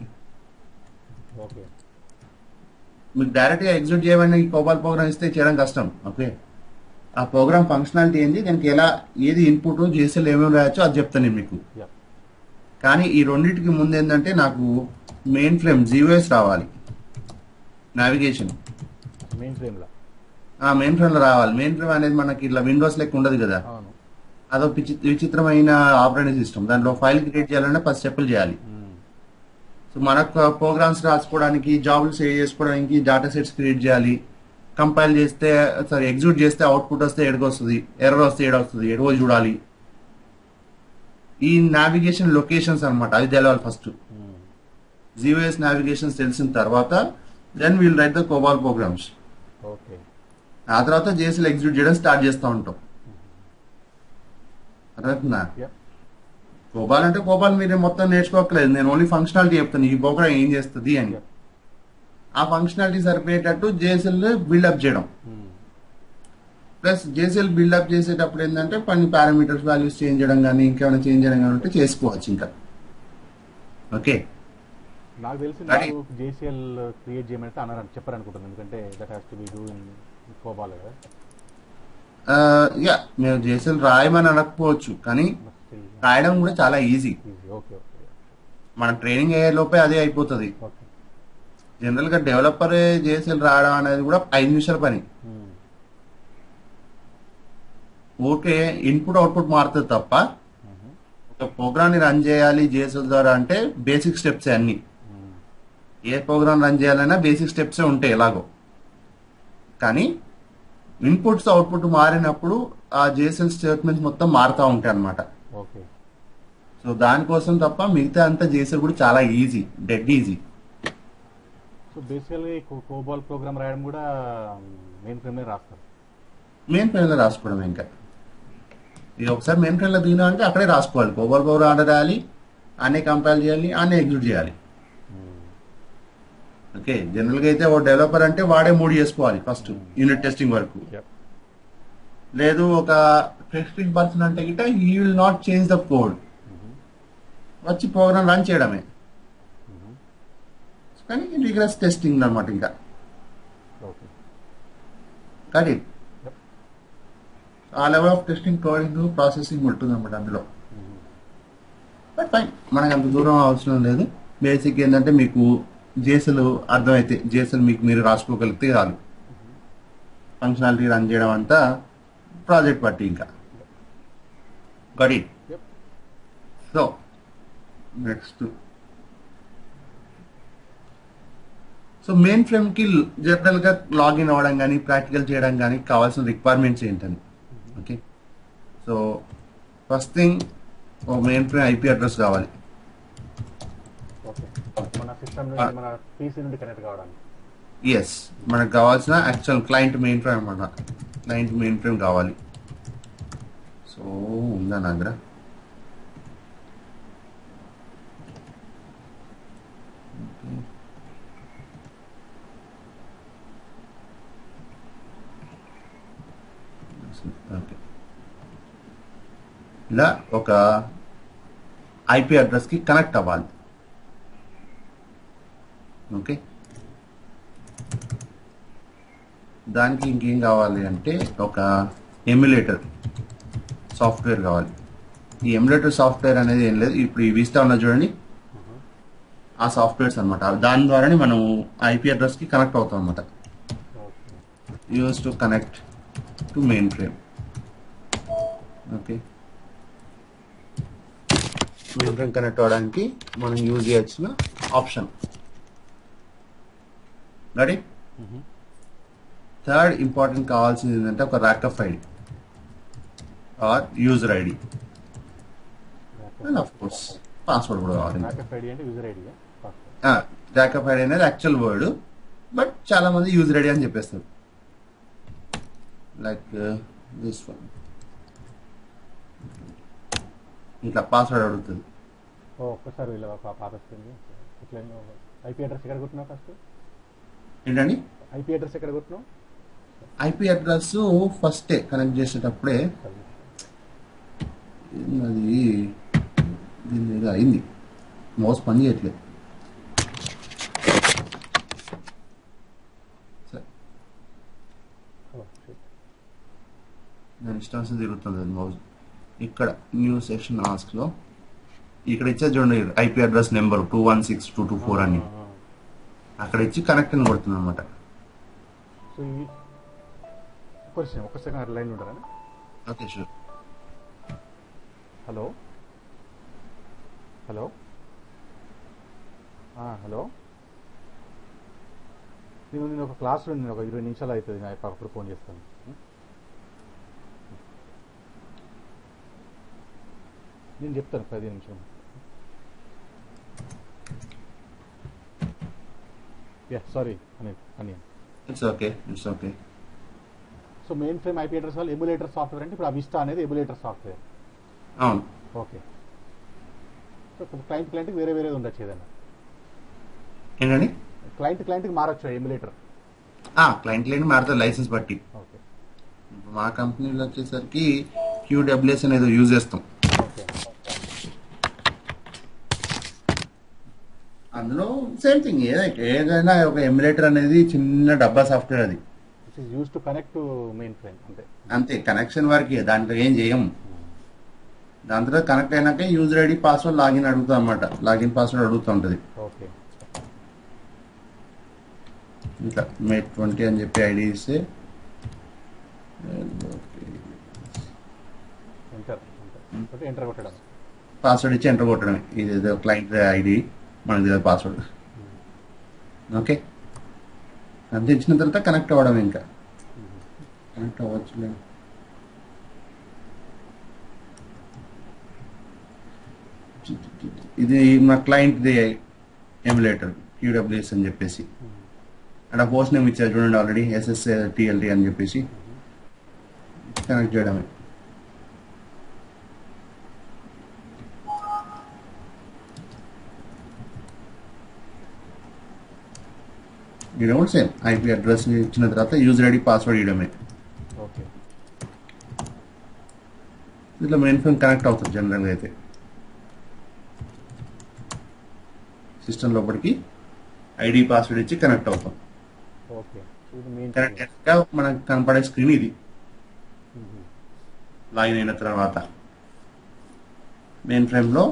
మీకు డైరెక్ట్గా ఎగ్జిక్యూట్ చేయమని కోబాల్ ప్రోగ్రామ్ ఇస్తే చేయడం కష్టం. ఓకే, ఆ ప్రోగ్రామ్ ఫంక్షనాలిటీ ఏంది, దానికి ఎలా ఏది ఇన్పుట్, JCL ఏమేమి రాయొచ్చో అది చెప్తాను నేను మీకు. కానీ ఈ రెండింటికి ముందు ఏంటంటే నాకు మెయిన్ ఫ్రేమ్ GUIs రావాలి, నావిగేషన్ మెయిన్ ఫ్రేమ్ లో రావాలి. మెయిన్ ఫ్రేమ్ అనేది మనకి ఇట్లా విండోస్ లెక్క ఉండదు కదా, అదో విచిత్రమైన ఆపరేటింగ్ సిస్టమ్. దాంట్లో ఫైల్ క్రియేట్ చేయాలంటే 10 స్టెప్పులు చేయాలి. సో మనకు ప్రోగ్రామ్స్ రాసుకోవడానికి, జాబ్లు సేవ్ చేసుకోవడానికి డేటా సెట్స్ క్రియేట్ చేయాలి. కంపైల్ చేస్తే ఎగ్జిక్యూట్ చేస్తే అవుట్పుట్ వస్తే ఎడగ వస్తుంది, ఎర్రర్ వస్తే ఏడ వస్తుంది, ఎడగో చూడాలి. ఈ నావిగేషన్ లొకేషన్స్ అనమాట, అది తెలవాలి ఫస్ట్. GUIs నావిగేషన్స్ తెలిసిన తర్వాత then we'll write the COBOL programs. ఆ తర్వాత JCL ఎగ్జిక్యూట్ చేయడం స్టార్ట్ చేస్తూ ఉంటాం. అర్థమవుతుందా? కోబాల్ అంటే కోబాల్ మీరు మొత్తం నేర్చుకోకలేదు, నేను ఓన్లీ ఫంక్షనాలిటీ చెప్తాను, ఈ ప్రోగ్రామ్ ఏం చేస్తుంది అని. ఆ ఫంక్షనాలిటీ సరిపోయేటట్టు JCL బిల్డప్ చేయడం. ప్లస్ జేసీఎల్ బిల్డప్ చేసేటప్పుడు ఏంటంటే కొన్ని పారామీటర్స్ వాల్యూస్ చేంజ్ చేయడం కానీ ఇంకేమైనా చేంజ్ చేయడం కానీ ఉంటే చేసుకోవచ్చు ఇంకా. ఓకే, నాకు తెలిసి Ready? నాకు జేసీఎల్ క్రియేట్ చేయమంటే అన్నారు చెప్పారనుకుంటున్నాను, ఎందుకంటే that has to be do in కోబాల్ కదా. యా మీరు జేసీఎల్ రాయమని అనకపోవచ్చు, కానీ రాయడం కూడా చాలా ఈజీ. ఓకే ఓకే మన ట్రైనింగ్ అయ్యే లోపే అదే అయిపోతుంది. ఓకే. జనరల్ గా డెవలపర్ జేసీఎల్ రాయడం అనేది కూడా 5 నిమిషాల పని. ఓకే, ఇన్పుట్ అవుట్పుట్ మారుతుంది తప్ప ఒక ప్రోగ్రామ్ ని రన్ చేయాలి జేసీఎల్ ద్వారా అంటే బేసిక్ స్టెప్స్ అన్ని. ఏ ప్రోగ్రామ్ రన్ చేయాలన్నా బేసిక్ స్టెప్స్ ఉంటాయి ఎలాగో, కానీ ఇన్పుట్స్ అవుట్పుట్ మారినప్పుడు ఆ జేసీఎల్ స్టేట్మెంట్స్ మొత్తం మారుతూ ఉంటాయి అన్నమాట. ఓకే. సో దానికోసం తప్ప మిగతా అంతా జేసీఎల్ కూడా చాలా ఈజీ, డెడ్ ఈజీ. సో బేసికల్గా కోబాల్ ప్రోగ్రామ్ రాయడం కూడా మెయిన్ ఫ్రేమ్ రాస్తారు. మెయిన్ ఫ్రేమ్ లో రాసుకోవడం ఇంకా ఇది ఒకసారి మెయిన్ ఫ్రేమ్ లో దిగినా అంటే అక్కడే రాసుకోవాలి. కోబాల్ ప్రోగ్రామ్ ఆర్డర్ రాయాలి, అన్నీ కంపైల్ చేయాలి, అన్నీ ఎగ్జిక్యూట్ చేయాలి. ఓకే, జనరల్ గా అయితే ఓ డెవలపర్ అంటే వాడే మూడు చేసుకోవాలి ఫస్ట్ యూనిట్ టెస్టింగ్ వరకు. లేదు ఒక టెస్టింగ్ పర్సన్ అంటే గిట్ట he will not change the code, వచ్చి ప్రోగ్రామ్ రన్ చేయడమే. కానీ రిగ్రెస్ టెస్టింగ్ అనమాట ఇంకా. కానీ ఆ level of testing coding processing ఉంటుంది అనమాట అందులో. బట్ ఫైన్, మనకు అంత దూరం అవసరం లేదు. బేసిక్ ఏంటంటే మీకు జేసీఎల్ అర్థమైతే జేసీఎల్ మీకు మీరు రాసుకోగలిగితే చాలు. ఫంక్షనాలిటీ రన్ చేయడం అంతా ప్రాజెక్ట్ బట్టి ఇంకా. Got it. So next, so main frame కి జనరల్ గా లాగిన్ అవ్వడం కానీ ప్రాక్టికల్ చేయడం కానీ కావాల్సిన రిక్వైర్మెంట్స్ ఏంటని. Okay, so first thing oh main frame IP address కావాలి. మన సిస్టమ్ నుండి మన పీసీ నుండి కనెక్ట్ కావడానికి. ఎస్, మనకు కావాల్సిన యాక్చువల్ క్లయింట్ మెయిన్ ఫ్రేమ్ అన్నమాట. క్లయింట్ మెయిన్ ఫ్రేమ్ కావాలి. సో ఉందా నా దగ్గర? ఓకే, ఇలా ఒక ఐపీ అడ్రస్ కి కనెక్ట్ అవ్వాలి. ఓకే, దానికి ఇంకేం కావాలి అంటే ఒక ఎమ్యులేటర్ సాఫ్ట్వేర్ కావాలి. ఈ ఎమ్యులేటర్ సాఫ్ట్వేర్ అనేది ఏం లేదు, ఇప్పుడు ఈ విస్టా ఉన్న చూడండి, ఆ సాఫ్ట్వేర్స్ అనమాట. దాని ద్వారానే మనం ఐపీ అడ్రస్ కి కనెక్ట్ అవుతాం అనమాట. Use to connect to main frame. Okay, main frame connect అవడానికి మనం యూజ్ చేయాల్సిన ఆప్షన్. రెడీ? థర్డ్ ఇంపార్టెంట్ కావాల్సింది ఏంటంటే ఒక RACF ID or user ID and of course password కూడా కావాలి. ర్యాకఫ్ ఐడి అంటే యూజర్ ఐడి. ర్యాకఫ్ ఐడి అనేది యాక్చువల్ వర్డ్, బట్ చాలా మంది యూజర్ ఐడి అని చెప్పేస్తారు. లైక్ దిస్ వన్, ఇట్లా పాస్వర్డ్ అడుగుతుంది. ఒక్కసారి పాత ఇట్లా ఐపీ అడ్రస్ ఎక్కడ కొట్టినావు? ఫస్ట్ ఏంటండి ఐపీ అడ్రస్ ఎక్కడ కొట్టినావు? ఐపీ అడ్రస్ ఫస్టే కనెక్ట్ చేసేటప్పుడే అది దీని ఏదో అయింది, మౌస్ పని చేయట్లేదు. సరే, దాని ఇష్టం తిరుగుతుంది మౌస్. ఇక్కడ న్యూ సెక్షన్ ఆస్క్ లో ఇక్కడ ఇచ్చే చూడండి ఐపీ అడ్రస్ నెంబర్ 216.224 అని, అక్కడ ఇచ్చి కనెక్ట్ అని కొడుతుంది అనమాట. సో ఒక సెకండ్ లైన్ ఉంటారా? Okay, sure. Hello hello hello, నేను ఒక క్లాస్లో ఉంది, ఒక 20 నిమిషాలు అవుతుంది, అప్పుడు ఫోన్ చేస్తాను. నేను చెప్తాను 10 నిమిషాలు. సారీ అని. It's okay, it's okay. So main frame IP address వాళ్ళు ఎమ్యులేటర్ సాఫ్ట్వేర్ అంటే ఇప్పుడు ఆ విస్టా అనేది ఎమ్యులేటర్ సాఫ్ట్వేర్. అవును. ఓకే, సో క్లయింట్కి వేరే వేరేది ఉండొచ్చు ఏదైనా. ఏంటండి? క్లయింట్కి మారచ్చు ఎమ్యులేటర్. క్లయింట్ లైన్ మారుతుంది లైసెన్స్ బట్టి. ఓకే, మా కంపెనీలో వచ్చేసరికి QWS అనేది యూజ్ చేస్తాం. ఓకే. అందులో సేమ్ థింగ్ ఏదైనా ఒక ఎమ్యులేటర్ అనేది చిన్న డబ్బా సాఫ్ట్వేర్ అది. It is use to connect to main frame అంతే. అంతే, కనెక్షన్ వరకే, దాంట్లో ఏం చేయం. దాని తర్వాత కనెక్ట్ అయినాక యూజర్ ఐడి పాస్వర్డ్ లాగిన్ అడుగుతాం అన్నమాట. లాగిన్ పాస్వర్డ్ అడుగుతూ ఉంటుంది. ఓకే. ఇంకా మేట్ 20 అని చెప్పి ఐడి ఇస్తే ఎంటర్ కొట్టడం, పాస్వర్డ్ ఇచ్చి ఎంటర్ కొట్టడమే. ఇది క్లయింట్ ఐడి, మనది పాస్వర్డ్. ఓకే, అంతే ఇచ్చిన తర్వాత కనెక్ట్ అవ్వడం. ఇంకా కనెక్ట్ అవ్వచ్చు. ఇది మా క్లయింట్ది ఎమ్యులేటర్ QWS అని చెప్పేసి. అక్కడ పోస్ట్ నేమ్ ఇచ్చారు చూడండి ఆల్రెడీ, SSTLT అని చెప్పేసి కనెక్ట్ చేయడమే. ఇది కూడా సేమ్, IP అడ్రస్ ఇచ్చిన తర్వాత యూజర్ ఐడి పాస్వర్డ్ ఇవ్వడమే. ఓకే. ఇట్లా మెయిన్ ఫ్రేమ్ కనెక్ట్ అవుతుంది జనరల్గా అయితే. సిస్టమ్ లోపలికి ఐడి పాస్వర్డ్ ఇచ్చి కనెక్ట్ అవుతాం. ఓకే. ఇది మెయిన్ కనెక్ట్ అయ్యాక మనకు కనపడే స్క్రీన్ ఇది. లాగిన్ అయిన తర్వాత మెయిన్ ఫ్రేమ్ లో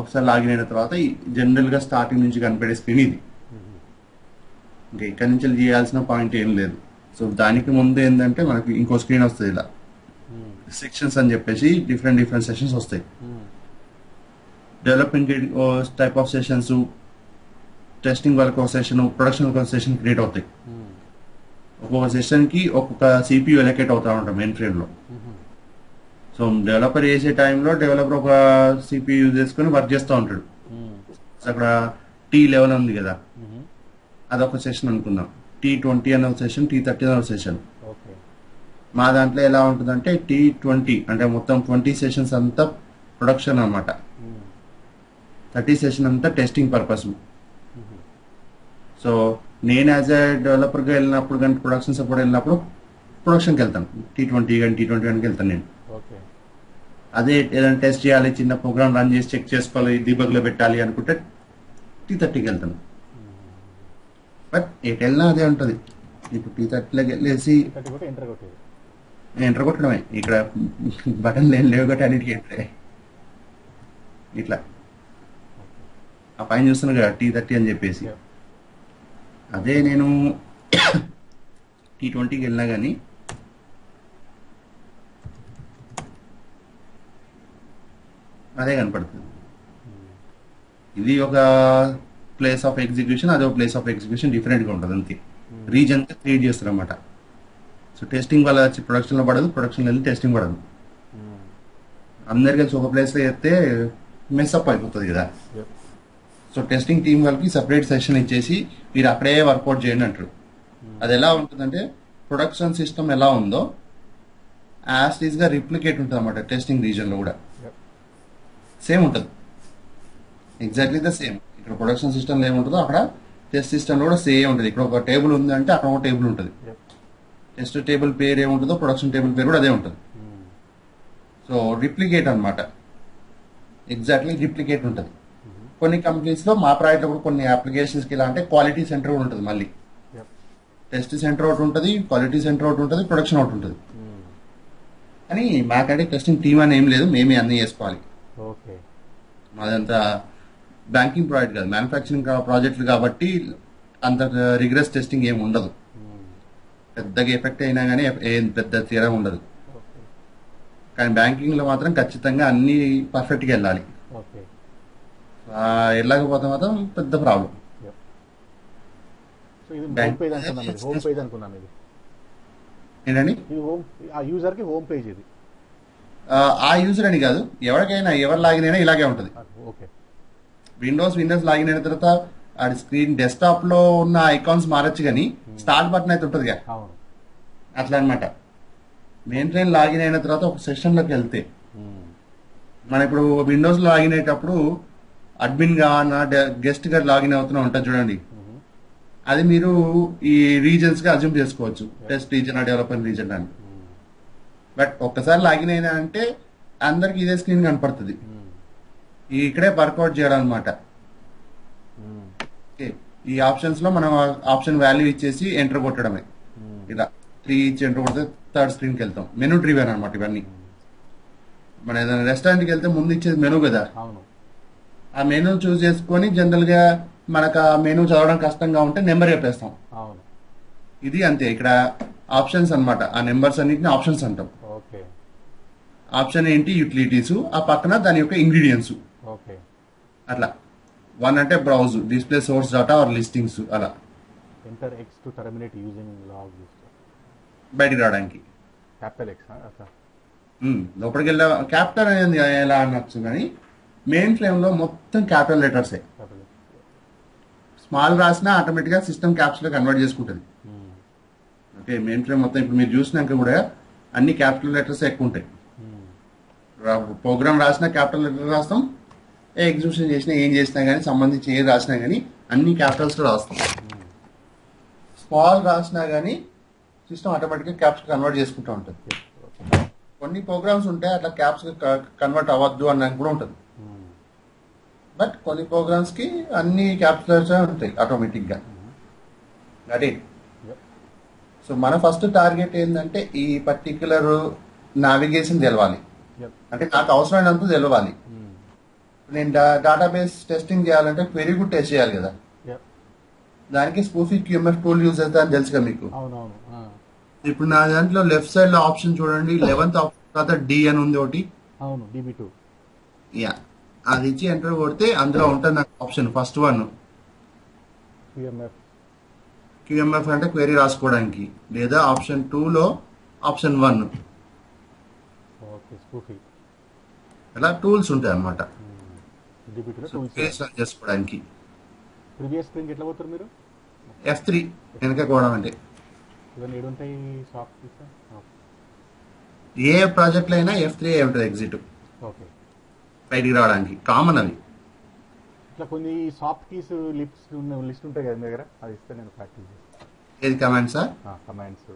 ఒకసారి లాగిన్ అయిన తర్వాత జనరల్ గా స్టార్టింగ్ నుంచి కనపడే స్క్రీన్ ఇది. ఇంకా ఇక్కడ నుంచి చేయాల్సిన పాయింట్ ఏం లేదు. సో దానికి ముందు ఏంటంటే మనకి ఇంకో స్క్రీన్ వస్తుంది ఇలా, సెక్షన్స్ అని చెప్పేసి డిఫరెంట్ సెషన్స్ వస్తాయి. Development type of sessions, testing వాళ్ళకి ఒక సెషన్, ప్రొడక్షన్ ఒక సెషన్ క్రియేట్ అవుతాయి. ఒక్కొక్క సెషన్ కి ఒక్కొక్క CPU ఎలకేట్ అవుతా ఉంటాం మెయిన్ ఫ్రేమ్ లో. సో డెవలపర్ చేసే టైంలో డెవలపర్ ఒక CPU యూజ్ చేసుకుని వర్క్ చేస్తూ ఉంటాడు. అక్కడ T11 ఉంది కదా, అదొక సెషన్ అనుకుందాం. T20 అనే సెషన్, T30 అనే సెషన్. మా దాంట్లో ఎలా ఉంటుందంటే T20 అంటే మొత్తం 20 సెషన్స్ అంతా ప్రొడక్షన్ అన్నమాట. 30 సెషన్ అంతా టెస్టింగ్ పర్పస్. సో నేను యాజ్ ఎ డెవలపర్గా వెళ్ళినప్పుడు కానీ ప్రొడక్షన్ సపోర్ట్ వెళ్ళినప్పుడు ప్రొడక్షన్కి వెళ్తాను. T20 కానీ T21కి వెళ్తాను నేను. అదే ఏదైనా టెస్ట్ చేయాలి, చిన్న ప్రోగ్రామ్ రన్ చేసి చెక్ చేసుకోవాలి, డీబగ్లో పెట్టాలి అనుకుంటే T30కి వెళ్తాను. బట్ ఎటు వెళ్ళినా అదే ఉంటుంది. ఇప్పుడు T30లోకి వెళ్ళేసి ఎంటర్ కొట్టడమే. ఇక్కడ బటన్లు ఏం లేవు కాబట్టి అన్నిటికీ ఎంటర్. ఇట్లా ఆ పైన చూస్తున్నాను కదా T30 అని చెప్పేసి. అదే నేను T20కి వెళ్ళినా కానీ అదే కనపడుతుంది. ఇది ఒక ప్లేస్ ఆఫ్ ఎగ్జిక్యూషన్, అదే ఒక ప్లేస్ ఆఫ్ ఎగ్జిక్యూషన్ డిఫరెంట్గా ఉంటుంది. అంతే, రీజన్ క్రియేట్ చేస్తారు అన్నమాట. సో టెస్టింగ్ వల్ల వచ్చి ప్రొడక్షన్లో పడదు, ప్రొడక్షన్ వెళ్ళి టెస్టింగ్ పడదు. అందరికీ ఒక ప్లేస్లో చెప్తే మెస్అప్ అయిపోతుంది కదా. సో టెస్టింగ్ టీం వాళ్ళకి సపరేట్ సెషన్ ఇచ్చేసి మీరు అక్కడే వర్కౌట్ చేయండి అంటారు. అది ఎలా ఉంటుందంటే ప్రొడక్షన్ సిస్టమ్ ఎలా ఉందో యాజ్ ఈజ్ గా రిప్లికేట్ ఉంటుంది అన్నమాట. టెస్టింగ్ రీజన్ లో కూడా సేమ్ ఉంటుంది, ఎగ్జాక్ట్లీ ద సేమ్. ఇక్కడ ప్రొడక్షన్ సిస్టమ్ ఏముంటుందో అక్కడ టెస్ట్ సిస్టమ్ లో కూడా సేమ్ ఉంటుంది. ఇక్కడ ఒక టేబుల్ ఉంది అంటే అక్కడ ఒక టేబుల్ ఉంటుంది. టెస్ట్ టేబుల్ పేరు ఏముంటుందో ప్రొడక్షన్ టేబుల్ పేరు కూడా అదే ఉంటుంది. సో రిప్లికేట్ అనమాట, ఎగ్జాక్ట్లీ రిప్లికేట్ ఉంటుంది. కొన్ని కంపెనీస్ లో మా ప్రాజెక్ట్ కూడా కొన్ని అప్లికేషన్స్ కి ఇలా అంటే క్వాలిటీ సెంటర్ కూడా ఉంటుంది. మళ్ళీ టెస్ట్ సెంటర్ ఒకటి ఉంటుంది, క్వాలిటీ సెంటర్ ఒకటి ఉంటుంది, ప్రొడక్షన్ ఒకటి ఉంటుంది. కానీ మాకంటే టెస్టింగ్ టీమ్ అని ఏం లేదు, మేమే అన్ని చేసుకోవాలి. మాదంతా బ్యాంకింగ్ ప్రాజెక్ట్ కాదు, మ్యానుఫ్యాక్చరింగ్ ప్రాజెక్టులు కాబట్టి అంత రిగ్రెస్ టెస్టింగ్ ఏమి ఉండదు. పెద్దగా ఎఫెక్ట్ అయినా కానీ ఏం పెద్ద తేడా ఉండదు. కానీ బ్యాంకింగ్ లో మాత్రం ఖచ్చితంగా అన్ని పర్ఫెక్ట్ గా వెళ్ళాలి. వెళ్ళకపోతే మాత్రం పెద్ద ప్రాబ్లం. ఏంటండి ఆ యూజర్ అని కాదు, ఎవరికైనా ఎవరు లాగిన్ అయినా ఇలాగే ఉంటుంది. విండోస్ లాగిన్ అయిన తర్వాత ఆ స్క్రీన్ డెస్క్టాప్ లో ఉన్న ఐకాన్స్ మారచ్చు కానీ స్టార్ట్ బటన్ అయితే ఉంటుంది కదా, అట్లా అనమాట. మెయిన్ ఫ్రేమ్ లాగిన్ అయిన తర్వాత ఒక సెషన్ లోకి వెళ్తే మన ఇప్పుడు విండోస్ లో లాగిన్ అయ్యేటప్పుడు అడ్మిన్ గా గెస్ట్ గా లాగిన్ అవుతున్నా ఉంటుంది చూడండి. అది మీరు ఈ రీజన్స్ గా అజ్యూమ్ చేసుకోవచ్చు, టెస్ట్ రీజన్, డెవలప్మెంట్ రీజన్ అని. బట్ ఒక్కసారి లాగిన్ అయినా అంటే అందరికి ఇదే స్క్రీన్ కనపడుతుంది. ఇక్కడే వర్కౌట్ చేయాలన్నమాట. ఓకే, ఈ ఆప్షన్స్ లో మనం ఆప్షన్ వాల్యూ ఇచ్చేసి ఎంటర్ కొట్టడమే. ఇలా 3 ఇచ్చి ఎంటర్ కొడితే థర్డ్ స్క్రీన్ కి వెళ్తాం. మెనూ డ్రివెన్ అనమాట ఇవన్నీ. మన ఏదైనా రెస్టారెంట్ కి వెళ్తే ముందు ఇచ్చేది మెనూ కదా, ఆ మెనూ చూస్ చేసుకొని జనరల్ గా మనకు ఆ మెనూ చదవడం కష్టంగా ఉంటే నెంబర్ చెప్పేస్తాం. ఇది అంతే. ఇక్కడ ఆప్షన్స్ అన్నమాట. ఆ నెంబర్స్ అన్నిటిని ఆప్షన్స్ అంటాం. ఆప్షన్ ఏంటి, యూటిలిటీస్, ఆ పక్కన దాని యొక్క ఇంగ్రీడియంట్స్. అట్లా 1 అంటే browse, display source data or listings, అలా enter X to terminate using log బయటికి రావడానికి. క్యాపిటల్ X అట్లా లోపలికి వెళ్ళా క్యాపిటల్ అనేది ఎలా అనొచ్చు, కానీ మెయిన్ ఫ్రేమ్ లో మొత్తం క్యాపిటల్ లెటర్సే. స్మాల్ రాసినా ఆటోమేటిక్ గా సిస్టమ్ క్యాప్స్ లో కన్వర్ట్ చేసుకుంటుంది. ఓకే, మెయిన్ ఫ్రేమ్ మొత్తం ఇప్పుడు మీరు చూసినాక కూడా అన్ని క్యాపిటల్ లెటర్స్ ఎక్కువ ఉంటాయి. ప్రోగ్రామ్ రాసినా క్యాపిటల్ లెటర్ రాస్తాం, ఎగ్జిక్యూషన్ చేసినా ఏం చేసినా కానీ సంబంధించి ఏది రాసినా కానీ అన్ని క్యాపిటల్స్ లో రాస్తాం. స్మాల్ రాసినా కానీ సిస్టమ్ ఆటోమేటిక్గా క్యాప్స్ కన్వర్ట్ చేసుకుంటూ ఉంటుంది. కొన్ని ప్రోగ్రామ్స్ ఉంటాయి అట్లా క్యాప్స్ కన్వర్ట్ అవ్వద్దు అన్నది కూడా ఉంటుంది. బట్ కొన్ని ప్రోగ్రామ్స్ కి అన్ని క్యాప్స్ ఉంటాయి ఆటోమేటిక్ గా. అదే సో మన ఫస్ట్ టార్గెట్ ఏంటంటే ఈ పర్టికులర్ నావిగేషన్ తెలవాలి. అంటే నాకు అవసరమైనంత తెలవాలి. నేను డేటాబేస్ టెస్టింగ్ చేయాలంటే క్వెరీ కూడా టెస్ట్ చేయాలి కదా, దానికి స్పూఫీ QMF టూల్ యూజ్ అవుతా అని తెలుసుగా మీకు. ఇప్పుడు నా దాంట్లో లెఫ్ట్ సైడ్ లో ఆప్షన్ చూడండి, 11th ఆప్షన్ తర్వాత D అని ఉంది ఒకటి. DB2. యా, అది ఇచ్చి ఎంటర్ కొడితే అందులో ఉంటుంది నాకు ఆప్షన్ ఫస్ట్ వన్ QMF అంటే క్వెరీ రాసుకోవడానికి, లేదా ఆప్షన్ 2 లో ఆప్షన్ 1 అలా టూల్స్ ఉంటాయి అన్నమాట చేసుకోవడానికి. F3 వెనక కోవడం అంటే ఏ ప్రాజెక్ట్ లో అయినా F3 ఉంటుంది ఎగ్జిట్ బయటికి రావడానికి, కామన్ అవి. ఇట్లా కొన్ని సాఫ్ట్ కీస్ లిస్ట్ ఉంటాయి కదా మీ దగ్గర, అది ఇస్తే నేను ప్రాక్టీస్ చేస్తాను. ఏది కమాండ్సా? కమాండ్స్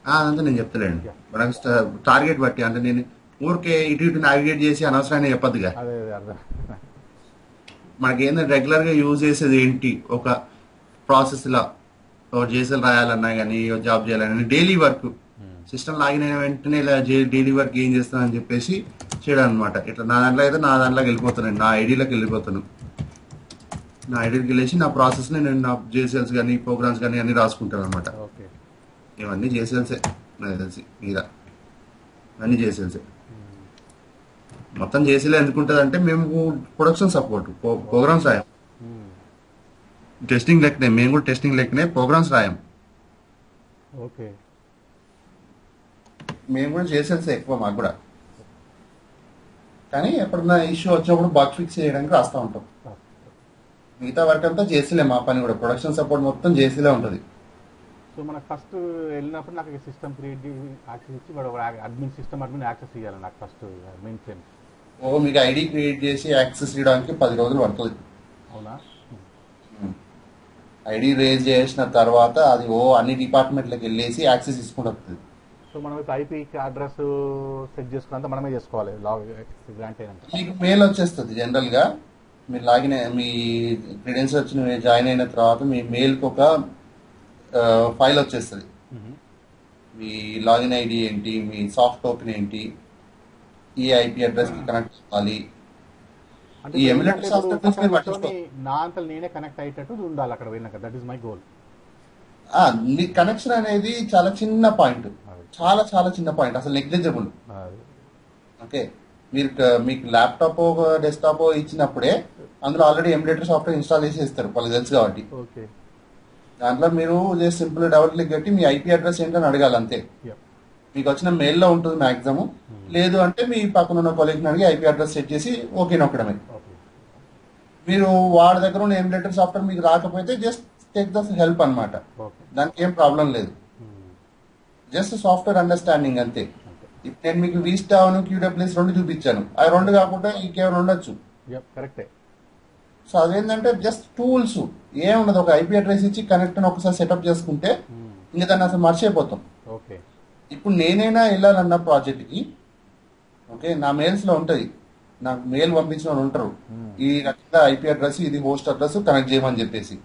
అదంతా నేను చెప్తలేండి. మనకు టార్గెట్ బట్టి, అంటే నేను ఊరికే ఇటు నావిగేట్ చేసి అనవసరమైన చెప్పద్దుగా. మనకి ఏంటంటే రెగ్యులర్ గా యూజ్ చేసేది ఏంటి, ఒక ప్రాసెస్ లా JSL రాయాలన్నా కానీ జాబ్ చేయాలన్నా డైలీ వర్క్ సిస్టమ్ లాగిన్ అయిన వెంటనే ఇలా డైలీ వర్క్ ఏం చేస్తానని చెప్పేసి చేయడం అనమాట. ఇట్లా నా దాంట్లో అయితే నా దాంట్లోకి వెళ్ళిపోతాను, నా ఐడిలోకి వెళ్ళిపోతాను. నా ఐడికి వెళ్ళేసి నా ప్రాసెస్ ని నేను నా JSLs కానీ ప్రోగ్రామ్స్ కానీ అన్ని రాసుకుంటాను అనమాట. ఇవన్నీ JSLసే నాకు తెలిసి మీద అన్ని JSLసే. మొత్తం JSL ఎందుకుంటుంది అంటే మేము ప్రొడక్షన్ సపోర్ట్ ప్రోగ్రామ్స్ రాయం, టెస్టింగ్ లెక్కనే, మేము కూడా టెస్టింగ్ లెక్కనే ప్రోగ్రామ్స్ రాయం. మేము కూడా JSLసే ఎక్కువ మాకు కూడా, కానీ ఎప్పుడన్నా ఇష్యూ వచ్చినప్పుడు బగ్ ఫిక్స్ చేయడానికి రాస్తూ ఉంటాం. మిగతా వర్క్ అంతా JSL మా పని కూడా, ప్రొడక్షన్ సపోర్ట్ మొత్తం JSL ఉంటుంది. సో మనకు ఫస్ట్ వెళ్ళినప్పుడు నాకు సిస్టమ్ క్రియేట్ యాక్సెస్ ఇచ్చి అడ్మిన్ సిస్టమ్ అడ్మిన్ యాక్సెస్ ఇవ్వాలి నాకు ఫస్ట్ మెయిన్ ఫ్రేమ్. మీకు ఐడి క్రియేట్ చేసి యాక్సెస్ ఇవ్వడానికి 10 రోజులు పడుతుంది. అవునా? ఐడి రేజ్ చేసిన తర్వాత అది అన్ని డిపార్ట్మెంట్లకు వెళ్ళేసి యాక్సెస్ తీసుకుంటుంది. సో మనం IP అడ్రస్ సెట్ చేసుకున్నంత మనమే చేసుకోవాలి. గ్రాంట్ అయినంత మీకు మెయిల్ వచ్చేస్తుంది. జనరల్ గా మీరు లాగిన్ మీ క్రెడెన్షియల్ వచ్చి జాయిన్ అయిన తర్వాత మీ మెయిల్కి ఒక ఫైల్ వచ్చేస్తుంది. మీ లాగిన్ ఐడి ఏంటి, మీ సాఫ్ట్ టోకెన్ ఏంటి, ఈ IP అడ్రస్ కి కనెక్ట్ అవ్వాలి. ఈ ఎమ్యులేటర్ సాఫ్ట్వేర్ నా అంతా నేనే కనెక్ట్ అయ్యేటట్టు ఉండాలి అక్కడ వెళ్ళినాక. That is my goal. Me connection అనేది చాలా చిన్న పాయింట్, చాలా చాలా చిన్న పాయింట్, అసలు నెగ్లిజిబుల్. ఓకే, మీకు ల్యాప్టాప్ డెస్క్టాప్ ఇచ్చినప్పుడే అందులో ఆల్రెడీ ఎమ్యులేటర్ సాఫ్ట్వేర్ ఇన్స్టాల్ చేసి ఇస్తారు, వాళ్ళకి తెలుసు కాబట్టి. దాంట్లో మీరు జస్ట్ సింపుల్ డబుల్ క్లిక్ పెట్టి మీ IP అడ్రస్ ఏంటని అడగాలి అంతే. మీకు వచ్చిన మెయిల్లో ఉంటుంది మాక్సిమం. లేదు అంటే మీ పక్కన ఉన్న కొలీగ్ని అడిగి IP అడ్రస్ సెట్ చేసి ఓకే నొక్కడమే. మీరు వాడి దగ్గర ఉన్న ఎమ్యులేటర్ సాఫ్ట్వేర్ మీకు రాకపోతే జస్ట్ టేక్ ద హెల్ప్ అనమాట. దానికి ఏం ప్రాబ్లం లేదు, జస్ట్ సాఫ్ట్వేర్ అండర్స్టాండింగ్ అంతే. ఇప్పుడు నేను మీకు VSTA QWS 2 చూపించాను, అవి 2 కాకుండా ఇంకేమైనా ఉండొచ్చు. సో అదేంటంటే జస్ట్ టూల్స్ ఏముండదు, ఒక IP అడ్రస్ ఇచ్చి కనెక్ట్ ఒకసారి సెటప్ చేసుకుంటే ఇంకా దాన్ని అసలు మర్చిపోతాం. ఇప్పుడు నేనైనా వెళ్ళాలన్న ప్రాజెక్ట్కి, ఓకే, నా మెయిల్స్లో ఉంటుంది, నాకు మెయిల్ పంపించిన వాళ్ళు ఉంటారు, ఈ రకంగా ఐపీ అడ్రస్, ఇది హోస్ట్ అడ్రస్ కనెక్ట్ చేయమని చెప్పేసి.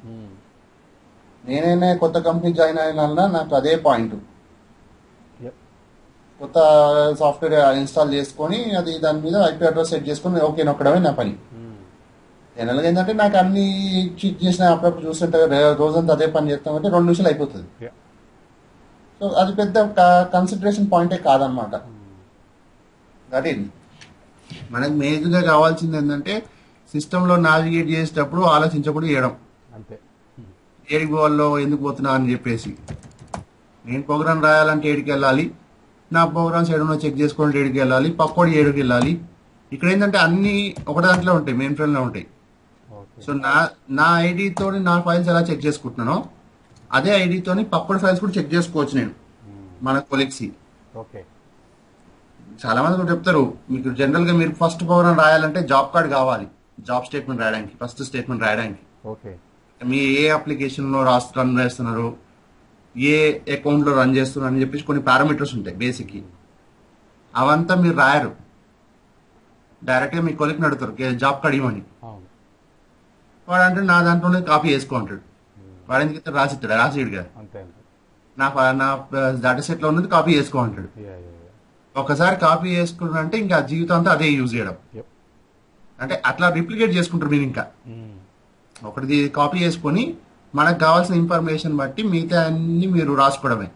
నేనైనా కొత్త కంపెనీ జాయిన్ అయినా నాకు అదే పాయింట్, కొత్త సాఫ్ట్వేర్ ఇన్స్టాల్ చేసుకొని అది దాని మీద ఐపీ అడ్రస్ సెట్ చేసుకొని ఓకే నొక్కడమే నా పని. జనరల్గా ఏంటంటే నాకు అన్ని చెక్ చేసిన అప్పుడప్పుడు చూస్తుంటే రోజంతా అదే పని చేస్తామంటే 2 నిమిషాలు అయిపోతుంది. సో అది పెద్ద కన్సిడరేషన్ పాయింటే కాదనమాట. అదే మనకు మేజర్గా కావాల్సింది ఏంటంటే సిస్టంలో నావిగేట్ చేసేటప్పుడు ఆలోచించకుండా చేయడం అంతే. ఏడికి పోవాలో ఎందుకు పోతున్నా అని చెప్పేసి, నేను ప్రోగ్రామ్ రాయాలంటే ఏడికి వెళ్ళాలి, నా ప్రోగ్రామ్స్ ఏడున్నా చెక్ చేసుకోండి ఏడికి వెళ్ళాలి, పక్కోడి ఏడుకి వెళ్ళాలి. ఇక్కడ ఏంటంటే అన్ని ఒక దాంట్లో ఉంటాయి, మెయిన్ ఫ్రేమ్లో ఉంటాయి. సో నా ఐడితో నా ఫైల్స్ ఎలా చెక్ చేసుకుంటున్నానో అదే ఐడితో పక్కోడి ఫైల్స్ కూడా చెక్ చేసుకోవచ్చు నేను మన కొలీగ్స్. ఓకే, చాలా మంది కూడా చెప్తారు మీకు జనరల్ గా మీరు ఫస్ట్ ప్రోగ్రామ్ రాయాలంటే జాబ్ కార్డ్ కావాలి, జాబ్ స్టేట్మెంట్ రాయడానికి, ఫస్ట్ స్టేట్మెంట్ రాయడానికి. ఓకే, మీ ఏ అప్లికేషన్ లో రన్ చేస్తున్నారు, ఏ అకౌంట్ లో రన్ చేస్తున్నారు అని చెప్పేసి కొన్ని పారామీటర్స్ ఉంటాయి బేసిక్. అవంతా మీరు రాయరు, డైరెక్ట్ గా మీ కొలిక్ని అడుగుతారు జాబ్ కార్డ్ ఇవ్వని. వాడు అంటే నా దాంట్లోనే కాపీ చేసుకో అంటాడు. వాడు ఎందుకు రాసిస్తాడు, రాసిడు కదా, నా డేటా సెట్ లో ఉన్నది కాపీ చేసుకో అంటాడు. ఒకసారి కాపీ చేసుకున్నారంటే ఇంకా జీవితం అంతా అదే యూజ్ చేయడం. అంటే అట్లా రిప్లికేట్ చేసుకుంటారు మీరు. ఇంకా ఒకటి కాపీ చేసుకొని మనకు కావాల్సిన ఇన్ఫర్మేషన్ బట్టి మిగతా అన్ని మీరు రాసుకోవడమే.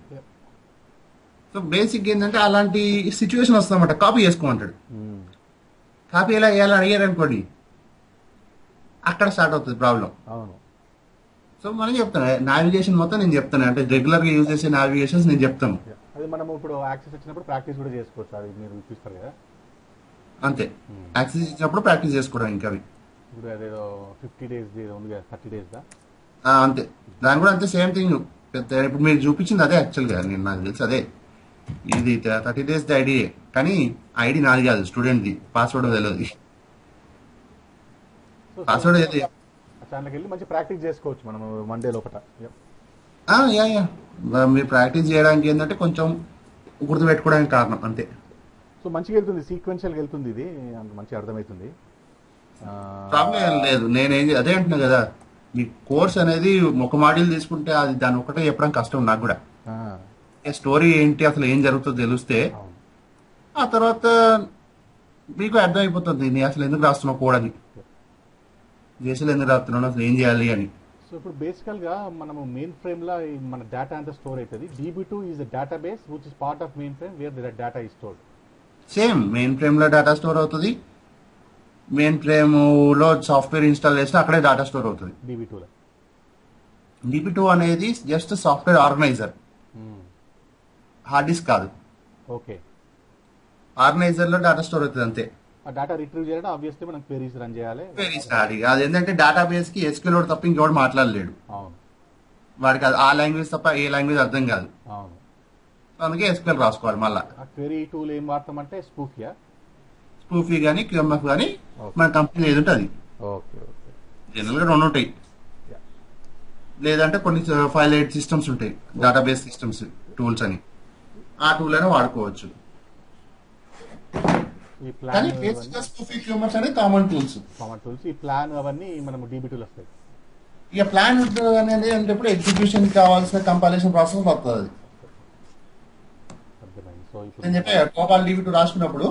సో బేసిక్ ఏంటంటే అలాంటి సిచ్యువేషన్ వస్తుందన్నమాట, కాపీ చేసుకోమంటాడు. కాపీ ఎలా వేయాలని అడిగారు అనుకోండి, అక్కడ స్టార్ట్ అవుతుంది ప్రాబ్లం. సో మనం చెప్తాను నావిగేషన్ మొత్తం నేను చెప్తాను, అంటే రెగ్యులర్ గా యూజ్ చేసే నావిగేషన్స్ నేను చెప్తాను. అది మనం ఇప్పుడు యాక్సెస్ ఇచ్చినప్పుడు ప్రాక్టీస్ కూడా చేసుకోవచ్చు, అది మీరు చూపిస్తారు కదా. అంతే, యాక్సెస్ ఇచ్చినప్పుడు ప్రాక్టీస్ చేసుకోవడం. ఇంకా అవి ఇప్పుడు అదేదో 50 days ఉంది కదా, 30 days అంతే, దాని కూడా అంతే సేమ్ థింగ్. పెద్ద ఇప్పుడు మీరు చూపించింది అదే యాక్చువల్గా, నేను నాకు తెలుసు అదే. ఇది 30 days ఐడి, కానీ ఐడి నాది కాదు, స్టూడెంట్ది. పాస్వర్డ్ తెలియదు, పాస్వర్డ్ అయితే దాంట్లోకి వెళ్ళి మంచి ప్రాక్టీస్ చేసుకోవచ్చు మనం వన్ డే లోపల. మీరు ప్రాక్టీస్ చేయడానికి ఏంటంటే కొంచెం గుర్తు పెట్టుకోవడానికి కారణం అంతే. సో మంచిగా వెళ్తుంది, సీక్వెన్షియల్గా వెళ్తుంది, ఇది మంచిగా అర్థమవుతుంది, ప్రాబ్లం ఏం లేదు. నేనేం అదే అంటున్నా కదా, మీ కోర్స్ అనేది ఒక మాడ్యూల్ తీసుకుంటే అది దాని ఒకటే చెప్పడం కష్టం నాకు కూడా. స్టోరీ ఏంటి అసలు ఏం జరుగుతుందో తెలిస్తే ఆ తర్వాత మీకు అర్థమైపోతుంది నేను అసలు ఎందుకు రాస్తున్నావు కోడ్ అని, జేసీలో ఎందుకు రాస్తున్నాను, అసలు ఏం చేయాలి అని. సో ఇప్పుడు బేసికల్ గా మనము మెయిన్ ఫ్రేమ్ లో మన డేటా అంతా స్టోర్ అవుతుంది. DB2 is a database which is part of main frame where the data is stored. Same main frame లో డేటా స్టోర్ అవుతుంది, మెయిన్ ఫ్రేమ్ లో సాఫ్ట్వేర్ ఇన్స్టాల్ చేస్తే అక్కడే డేటా స్టోర్ అవుతుంది. DB2 అనేది just software organiser, hard disk కాదు. Okay, organiser లో data store అవుతుంది అంతే. ఆ డేటా రిట్రీవ్ చేయాలంటే ఆబ్వియస్లీ మనం క్వెరీస్ రన్ చేయాలి. క్వెరీస్ రాడి అది ఏంటంటే డేటాబేస్ కి SQL తప్ప ఇంకెవడు మాట్లాడలేడు. వాడికి ఆ లాంగ్వేజ్ తప్ప ఏ లాంగ్వేజ్ అర్థం కాదు. అందుకే SQL రాసుకోవాలి. మళ్ళీ క్వెరీ టూల్ ఏం వాడతామంటే స్పూఫీ కానీ QMF కానీ మన కంపెనీ ఏది ఉంటుంది. జనరల్ గా 2 ఉంటాయి, లేదంటే కొన్ని ఫైల్ ఎయిట్ సిస్టమ్స్ ఉంటాయి, డేటాబేస్ సిస్టమ్స్ టూల్స్ అని, ఆ టూల్ అయినా వాడుకోవచ్చు. కానీ బేసిక్గా స్పూఫీ QMF అనేది కామన్ టూల్స్. ఈ ప్లాన్ అవన్నీ మనం DB2 లో వస్తాయి. ఇక ప్లాన్ అనేది అంటే ఎగ్జిక్యూషన్ కావాల్సిన కంపైలేషన్ ప్రాసెస్ వస్తుంది. నేను చెప్పే కోపాల్ DB2 రాసుకున్నప్పుడు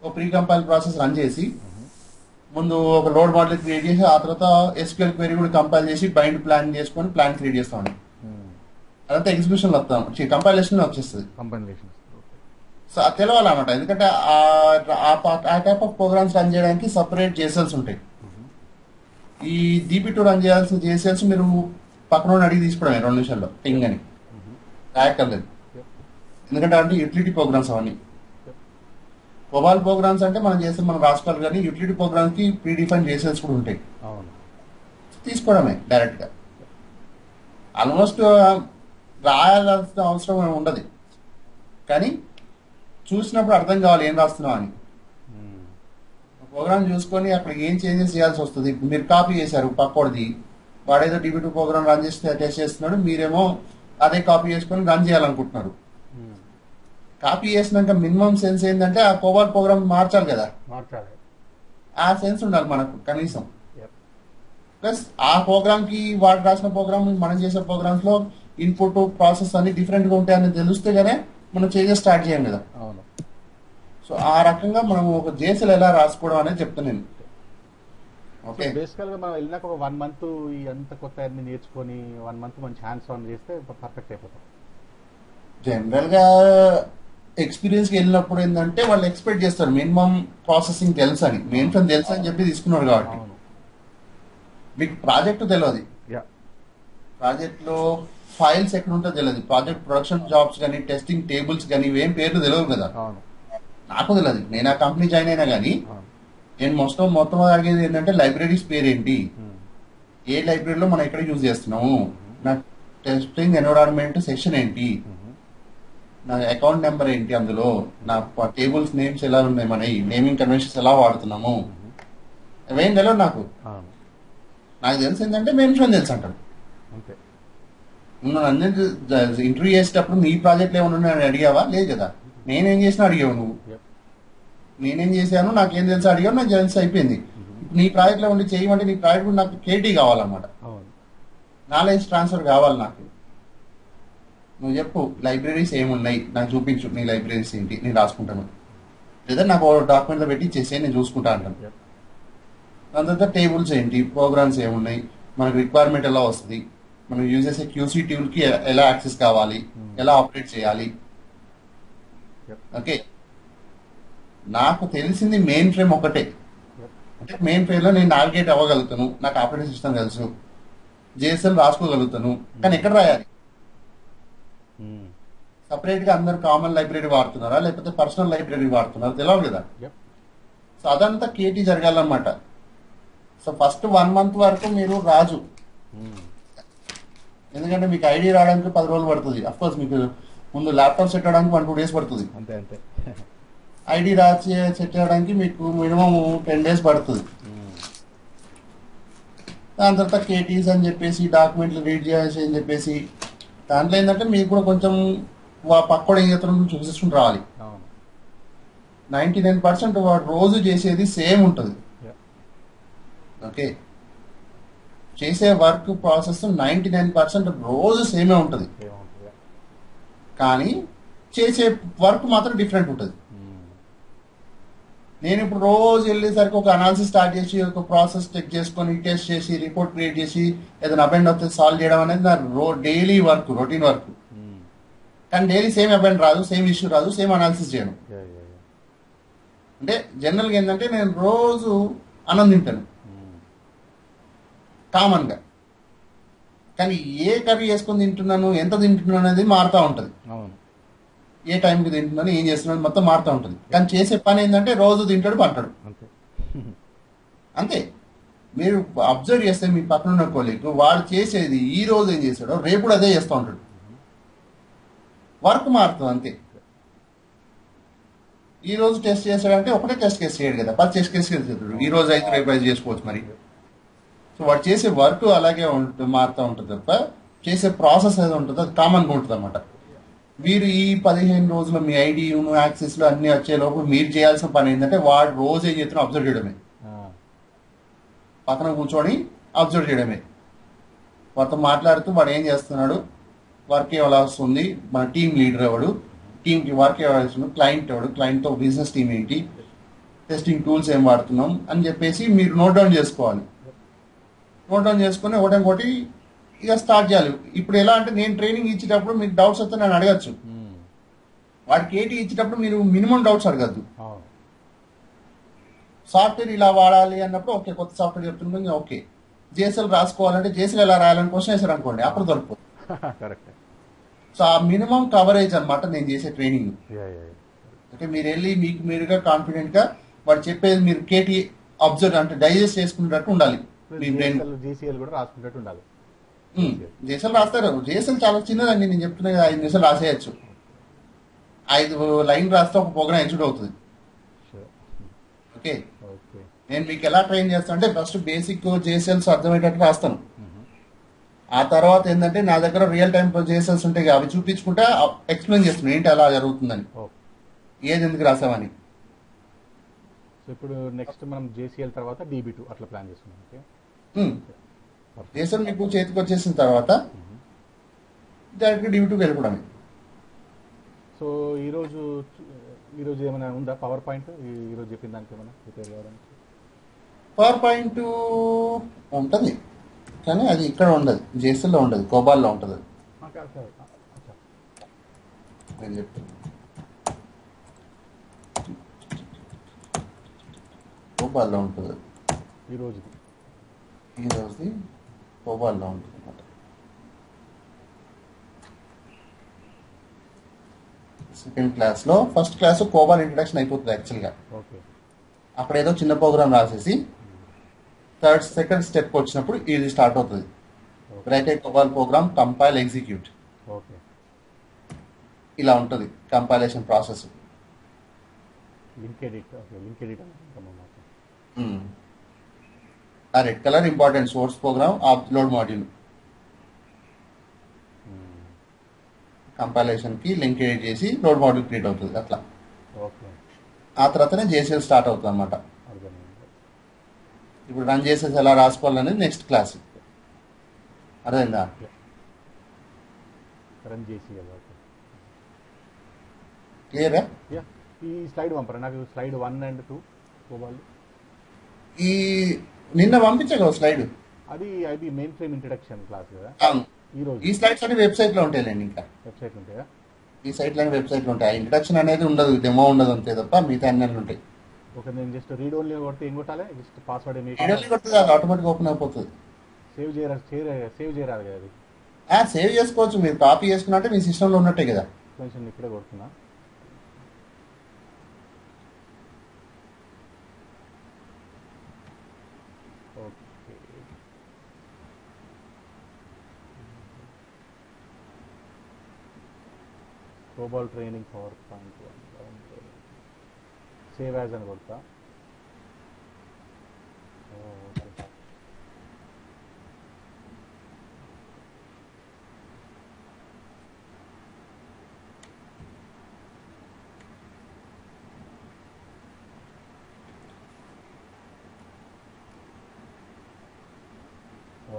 ఒక ప్రీ కంపైల్ ప్రాసెస్ రన్ చేసి ముందు ఒక లోడ్ మోడల్ క్రియేట్ చేసి ఆ తర్వాత SQL క్వెరీ కూడా కంపైల్ చేసి బైండ్ ప్లాన్ చేసుకొని ప్లాన్ క్రియేట్ చేస్తామండి. అదంతా ఎగ్జిక్యూషన్ లో వస్తాం, కంపైలేషన్ వచ్చేస్తుంది. సో అది తెలవాలన్నమాట, ఎందుకంటే ఆ టైప్ ఆఫ్ ప్రోగ్రామ్స్ రన్ చేయడానికి సపరేట్ JSLs ఉంటాయి. ఈ DB2 రన్ చేయాల్సిన JSLs మీరు పక్కన అడిగి తీసుకోవడమే 2 నిమిషాల్లో టింగ్ అని రాయక్కర్లేదు. ఎందుకంటే అంటే యూటిలిటీ ప్రోగ్రామ్స్ అవన్నీ. మొబైల్ ప్రోగ్రామ్స్ అంటే మనం చేస్తే మనం రాసుకోవాలి, కానీ యూటిలిటీ ప్రోగ్రామ్స్ కి ప్రీ డిఫైన్ JSLs కూడా ఉంటాయి, తీసుకోవడమే డైరెక్ట్ గా. ఆల్మోస్ట్ రాయాల్సిన అవసరం ఉండదు, కానీ చూసినప్పుడు అర్థం కావాలి ఏం రాస్తున్నాం అని. ప్రోగ్రామ్ చూసుకొని అక్కడ ఏం చేంజెస్ చేయాల్సి వస్తుంది. మీరు కాపీ చేశారు పక్కోడిది, వాడేదో DB2 ప్రోగ్రామ్ రన్ చేస్తే టెస్ట్ చేస్తున్నాడు, మీరేమో అదే కాపీ చేసుకొని రన్ చేయాలనుకుంటున్నారు. కాపీ చేసినాక మినిమం సెన్స్ ఏంటంటే ఆ కోబాల్ ప్రోగ్రామ్ మార్చాలి కదా, మార్చాలి. ఆ సెన్స్ ఉండాలి మనకు కనీసం. Yep. ప్లస్ ఆ ప్రోగ్రామ్ కి వాడు రాసిన ప్రోగ్రామ్ మనం చేసే ప్రోగ్రామ్స్ లో ఇన్పుట్ ప్రాసెస్ అన్ని డిఫరెంట్ గా ఉంటాయని తెలిస్తే గానే మనం చేంజెస్ స్టార్ట్ చేయం కదా. అవును. సో ఆ రకంగా మనం ఒక జేసీలు ఎలా రాసుకోవడం అనేది చెప్తాను నేను. ఓకే, బేసికల్ గా మనం వెళ్ళినాక ఒక 1 month ఈ అంత కొత్త అన్ని నేర్చుకొని 1 month మంచి హ్యాండ్స్ ఆన్ చేస్తే పర్ఫెక్ట్ అయిపోతాం. జనరల్ గా ఎక్స్పీరియన్స్ కి వెళ్ళినప్పుడు ఏంటంటే వాళ్ళు ఎక్స్పెక్ట్ చేస్తారు మినిమం ప్రాసెసింగ్ తెలుసు అని, మెయిన్ ఫ్రేమ్ తెలుసు అని చెప్పి తీసుకున్నారు కాబట్టి. అవును. మీకు ప్రాజెక్ట్ తెలియదు, యా. ప్రాజెక్ట్ లో ఫైల్స్ ఎక్కడ ఉంటుందో తెలియదు, ప్రాజెక్ట్ ప్రొడక్షన్ జాబ్స్ కానీ టెస్టింగ్ టేబుల్స్ కానీ ఇవేం పేర్లు తెలియదు కదా. అవును. నాకు తెలియదు, నేను ఆ కంపెనీ జాయిన్ అయినా కానీ అవును. నేను మొత్తం అడిగేది ఏంటంటే లైబ్రరీస్ పేరు ఏంటి, ఏ లైబ్రరీలో మనం ఎక్కడ యూజ్ చేస్తున్నాము, నా టెస్టింగ్ ఎన్విరాన్మెంట్ సెక్షన్ ఏంటి, నా అకౌంట్ నెంబర్ ఏంటి, అందులో నా టేబుల్స్ నేమ్స్ ఎలా ఉన్నాయి, మన నేమింగ్ కన్వెన్షన్స్ ఎలా వాడుతున్నాము, అవేం తెలియదు నాకు. అవును. నాకు తెలిసి ఏంటంటే మెయిన్ ఫ్రేమ్ తెలుసు అంటాడు. అంతే. నువ్వు నన్ను ఇంటర్వ్యూ చేసేటప్పుడు నీ ప్రాజెక్ట్ ఏమైనా ఉన్నాయని అడిగావా? లేదు కదా. నేనేం చేసినా అడిగావు నువ్వు, Yep. నేనేం చేశాను నాకేం తెలుసు అడిగావు, నాకు తెలిసి అయిపోయింది. నీ ప్రాజెక్ట్ లో ఉండి చేయమంటే నీ ప్రాజెక్ట్ కూడా నాకు కేటీ కావాలన్నమాట, అవును. నాలెడ్జ్ ట్రాన్స్ఫర్ కావాలి నాకు. నువ్వు చెప్పు లైబ్రరీస్ ఏమున్నాయి నాకు చూపించు, నీ లైబ్రరీస్ ఏంటి నేను రాసుకుంటాను, లేదా నాకు డాక్యుమెంట్ లో పెట్టి ఇచ్చేసి నేను చూసుకుంటా అంటాను. Yep. దాని తర్వాత టేబుల్స్ ఏంటి, ప్రోగ్రామ్స్ ఏమున్నాయి, మనకు రిక్వైర్మెంట్ ఎలా వస్తుంది, మనం యూజ్ చేసే క్యూసీ టూల్ కి ఎలా యాక్సెస్ కావాలి, ఎలా ఆపరేట్ చేయాలి. Yep. ఓకే, నాకు తెలిసింది మెయిన్ ఫ్రేమ్ ఒకటే. Yep. అంటే మెయిన్ ఫ్రేమ్ లో నేను నావిగేట్ అవ్వగలుగుతాను, నాకు ఆపరేటింగ్ సిస్టమ్ తెలుసు, జేఎస్ఎల్ రాసుకోగలుగుతాను. కానీ ఎక్కడ రాయాలి? సపరేట్ గా అందరు కామన్ లైబ్రరీ వాడుతున్నారా లేకపోతే పర్సనల్ లైబ్రరీ వాడుతున్నారా తెలియదు కదా. Yep. సో అదంతా కేటీ జరగాలన్నమాట. సో ఫస్ట్ 1 month వరకు మీరు రాజు, ఎందుకంటే మీకు ఐడి రావడానికి 10 రోజులు పడుతుంది. అఫ్కోర్స్ మీకు ముందు ల్యాప్టాప్ సెట్ అవడానికి 1-2 days పడుతుంది. అంతే అంతే. ఐడి రాసి సెట్ చేయడానికి మీకు మినిమం 10 days పడుతుంది. దాని తర్వాత కేటీస్ అని చెప్పేసి డాక్యుమెంట్లు రీడ్ చేయాల్సి అని చెప్పేసి దాంట్లో ఏంటంటే మీకు కూడా కొంచెం పక్కోడు ఏం చేస్తారో చూసేసుకుని రావాలి. 99% వాడు రోజు చేసేది సేమ్ ఉంటుంది. ఓకే, చేసే వర్క్ ప్రాసెస్ 99% రోజు సేమే ఉంటుంది, కానీ చేసే వర్క్ మాత్రం డిఫరెంట్ ఉంటుంది. నేను ఇప్పుడు రోజు వెళ్ళేసరికి ఒక అనాలిసిస్ స్టార్ట్ చేసి ఒక ప్రాసెస్ చెక్ చేసుకొని టెస్ట్ చేసి రిపోర్ట్ క్రియేట్ చేసి ఏదైనా అబెండ్ అవుతుంది సాల్వ్ చేయడం అనేది నా డైలీ వర్క్, రొటీన్ వర్క్. కానీ డైలీ సేమ్ అబెండ్ రాదు, సేమ్ ఇష్యూ రాదు, సేమ్ అనాలిసిస్ చేయను. అంటే జనరల్గా ఏంటంటే నేను రోజు అన్నం తింటాను కామన్ గా, కానీ ఏ కర్రీ వేసుకొని తింటున్నాను, ఎంత తింటున్నాను అనేది మారుతూ ఉంటుంది. ఏ టైంకి తింటున్నాను, ఏం చేస్తున్నాను మొత్తం మారుతూ ఉంటుంది. కానీ చేసే పని ఏంటంటే రోజు తింటాడు పంటాడు అంతే. మీరు అబ్జర్వ్ చేస్తే మీ పక్కన ఉన్న కొలీగ్ వాడు చేసేది ఈ రోజు ఏం చేశాడో రేపు కూడా అదే చేస్తూ ఉంటాడు, వర్క్ మారుతుంది అంతే. ఈ రోజు టెస్ట్ చేశాడంటే ఒకటే టెస్ట్ కేసు చేయడు కదా, 10 టెస్ట్ కేసు చేస్తాడు. ఈ రోజు 5 రేపు 5 చేసుకోవచ్చు మరి. సో వాడు చేసే వర్క్ అలాగే మారుతూ ఉంటుంది తప్ప చేసే ప్రాసెస్ ఏదో ఉంటుందో అది కామన్గా ఉంటుంది అన్నమాట. మీరు ఈ 15 రోజులు మీ ఐడి యాక్సెస్లు అన్ని వచ్చేలోపు మీరు చేయాల్సిన పని ఏంటంటే వాడు రోజు ఏం చేస్తున్నా అబ్జర్వ్ చేయడమే, పక్కన కూర్చొని అబ్జర్వ్ చేయడమే, వాటితో మాట్లాడుతూ వాడు ఏం చేస్తున్నాడు, వర్క్ ఎలా వస్తుంది, మన టీం లీడర్ ఎవడు, టీంకి వర్క్ ఎవరు వస్తుంది, క్లయింట్ ఎవడు, క్లయింట్తో బిజినెస్ టీం ఏంటి, టెస్టింగ్ టూల్స్ ఏం వాడుతున్నాం అని చెప్పేసి మీరు నోట్ డౌన్ చేసుకోవాలి. నోట్ డౌన్ చేసుకుని ఒకటి ఇక స్టార్ట్ చేయాలి. ఇప్పుడు ఎలా అంటే నేను ట్రైనింగ్ ఇచ్చేటప్పుడు మీకు డౌట్స్ వస్తే నేను అడగచ్చు, వాడికి ఏటీ ఇచ్చేటప్పుడు మీరు మినిమం డౌట్స్ అడగద్దు. సాఫ్ట్వేర్ ఇలా వాడాలి అన్నప్పుడు ఓకే కొత్త సాఫ్ట్వేర్ చెప్తుంటే ఓకే, జేఎస్ఎల్ రాసుకోవాలంటే జేఎస్ఎల్ ఎలా రాయాలని క్వశ్చన్ వేసారు అనుకోండి అప్పుడు దొరుకుతుంది. సో ఆ మినిమం కవరేజ్ అనమాట నేను చేసే ట్రైనింగ్. అంటే మీరు వెళ్ళి మీకు మీరుగా కాన్ఫిడెంట్ గా వాడు చెప్పేది మీరు కేటీ అబ్జర్వ్ అంటే డైజెస్ట్ చేసుకునేటట్టు ఉండాలి. మీ బ్రెయిన్ జీసీఎల్ కూడా రాసుకునేట్టు ఉండాలి. జేఎస్ఎల్ రాస్తారు, జేఎస్ఎల్ చాలా చిన్నదండి, నేను చెప్తున్నా 5 నిమిషాలు రాసేయచ్చు. 5 లైన్ రాస్తే ఒక ప్రోగ్రామ్ ఎగ్జిక్యూట్ అవుతుంది. ఓకే, నేను మీకు ఎలా ట్రైన్ చేస్తాను అంటే ఫస్ట్ బేసిక్ జేఎస్ఎల్స్ అర్థమయ్యేటట్టు రాస్తాను. ఆ తర్వాత ఏంటంటే నా దగ్గర రియల్ టైం జేసెస్ ఉంటాయి, అవి చూపించుకుంటా ఎక్స్ప్లెయిన్ చేస్తున్నాను ఏంటి అలా జరుగుతుందని, ఓకే. ఏది ఎందుకు రాసామని. సో ఇప్పుడు నెక్స్ట్ మనం జేసీఎల్ తర్వాత DB2 అట్లా ప్లాన్ చేస్తున్నాం. ఓకే. జేసెల్ మీకు చేతికి వచ్చేసిన తర్వాత డైరెక్ట్గా DB2కి వెళ్ళిపోవడమే. సో ఈరోజు ఈరోజు ఏమైనా ఉందా పవర్ పాయింట్ ఈరోజు చెప్పిన దానికి ఏమైనా ప్రిపేర్ కావడానికి? పవర్ పాయింట్ ఉంటుంది కానీ అది ఇక్కడ ఉండదు, జేసెల్లో ఉండదు, కోబాల్లో ఉంటుంది అది. కాదు కాదు. అచ్చా. నేను చెప్తాను, కోబాల్లో ఉంటుంది అది. ఈ రోజుది ఈ రోజుది కోబాల్లో ఉంటుంది అన్నమాట. సెకండ్ క్లాస్లో ఫస్ట్ క్లాస్ కోబాల్ ఇంట్రడక్షన్ అయిపోతుంది యాక్చువల్గా. ఓకే. అక్కడ ఏదో చిన్న ప్రోగ్రామ్ రాసేసి సెకండ్ స్టెప్ వచ్చినప్పుడు ఇది స్టార్ట్ అవుతుంది. Write a COBOL program, compile, execute. Okay. ఇలా ఉంటుంది compilation process. Link edit. Okay. Link edit అన్నమాట. ఆ red colour important source program, upload module. Compilation కి లింక్ ఎడిట్ చేసి లోడ్ మాడ్యూల్ క్రియేట్ అవుతుంది అట్లా. ఓకే. ఆ తర్వాతనే జేసీఎల్ స్టార్ట్ అవుతుంది అనమాట. అర్థమైంది. ఇప్పుడు రన్ చేసేసి ఎలా రాసుకోవాలనేది నెక్స్ట్ క్లాస్. అర్థమైందా? Run JCL. ఓకే. క్లియరా? యా. ఈ స్లైడ్ పంపరా నాకు, స్లైడ్ 1 and 2 కోబాల్. ఈ నిన్న పంపించగలవు స్లైడ్. అది మెయిన్ ఫ్రేమ్ ఇంట్రడక్షన్ క్లాస్ కదా ఈ రోజు. ఈ స్లైడ్స్ అన్ని వెబ్సైట్ లో ఉంటాయిలేండి, ఇంకా వెబ్సైట్ ఉంటాయా? ఈ సైట్ లోని వెబ్సైట్ లో ఉంటాయి. ఇంట్రడక్షన్ అనేది ఉండదు, డెమో ఉండదు అంతే తప్ప మిగతా అన్ని ఉంటాయి. ఓకే. నేను జస్ట్ రీడ్ ఓన్లీ కొడితే ఏం కొట్టాలి? జస్ట్ పాస్వర్డ్ ఏమి వీడియోలు కొడుతుంది, అది ఆటోమేటిక్ ఓపెన్ అయిపోతుంది. సేవ్ చేయరాదు కదా అది? సేవ్ చేసుకోవచ్చు, మీరు కాపీ చేసుకున్నట్టే మీ సిస్టమ్ లో ఉన్నట్టే కదా. కొంచెం ఇప్పుడే కొడుతున్నా. Okay. కోబాల్ training power point save as అని కొడతా. ఓకే.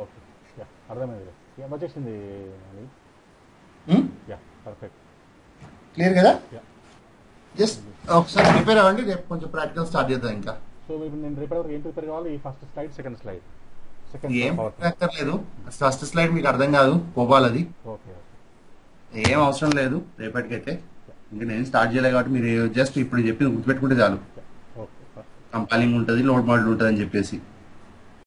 ఓకే. యా అర్థమైంది. యా వచ్చేసింది అని. Yeah perfect. క్లియర్ కదా? యా. జస్ట్ ఒకసారి ప్రిపేర్ అవ్వండి, రేపు కొంచెం ప్రాక్టికల్ స్టార్ట్ చేద్దాం. ఇంకా సో ఇప్పుడు నేను రేపటి ఏం ప్రిపేర్ కావాలి? ఈ first slide, second slide, second ఏం పవర్. అక్కర్లేదు, ఫస్ట్ స్లైడ్ మీకు అర్థం కాదు, కోబాల్ అది ఓకే. ఏం అవసరం లేదు రేపటికైతే. ఇంకా నేను స్టార్ట్ చేయలేదు కాబట్టి మీరు జస్ట్ ఇప్పుడు చెప్పింది గుర్తుపెట్టుకుంటే చాలు. ఓకే. కంపైలింగ్ ఉంటుంది, లోడ్ మోడల్ ఉంటుంది అని చెప్పేసి.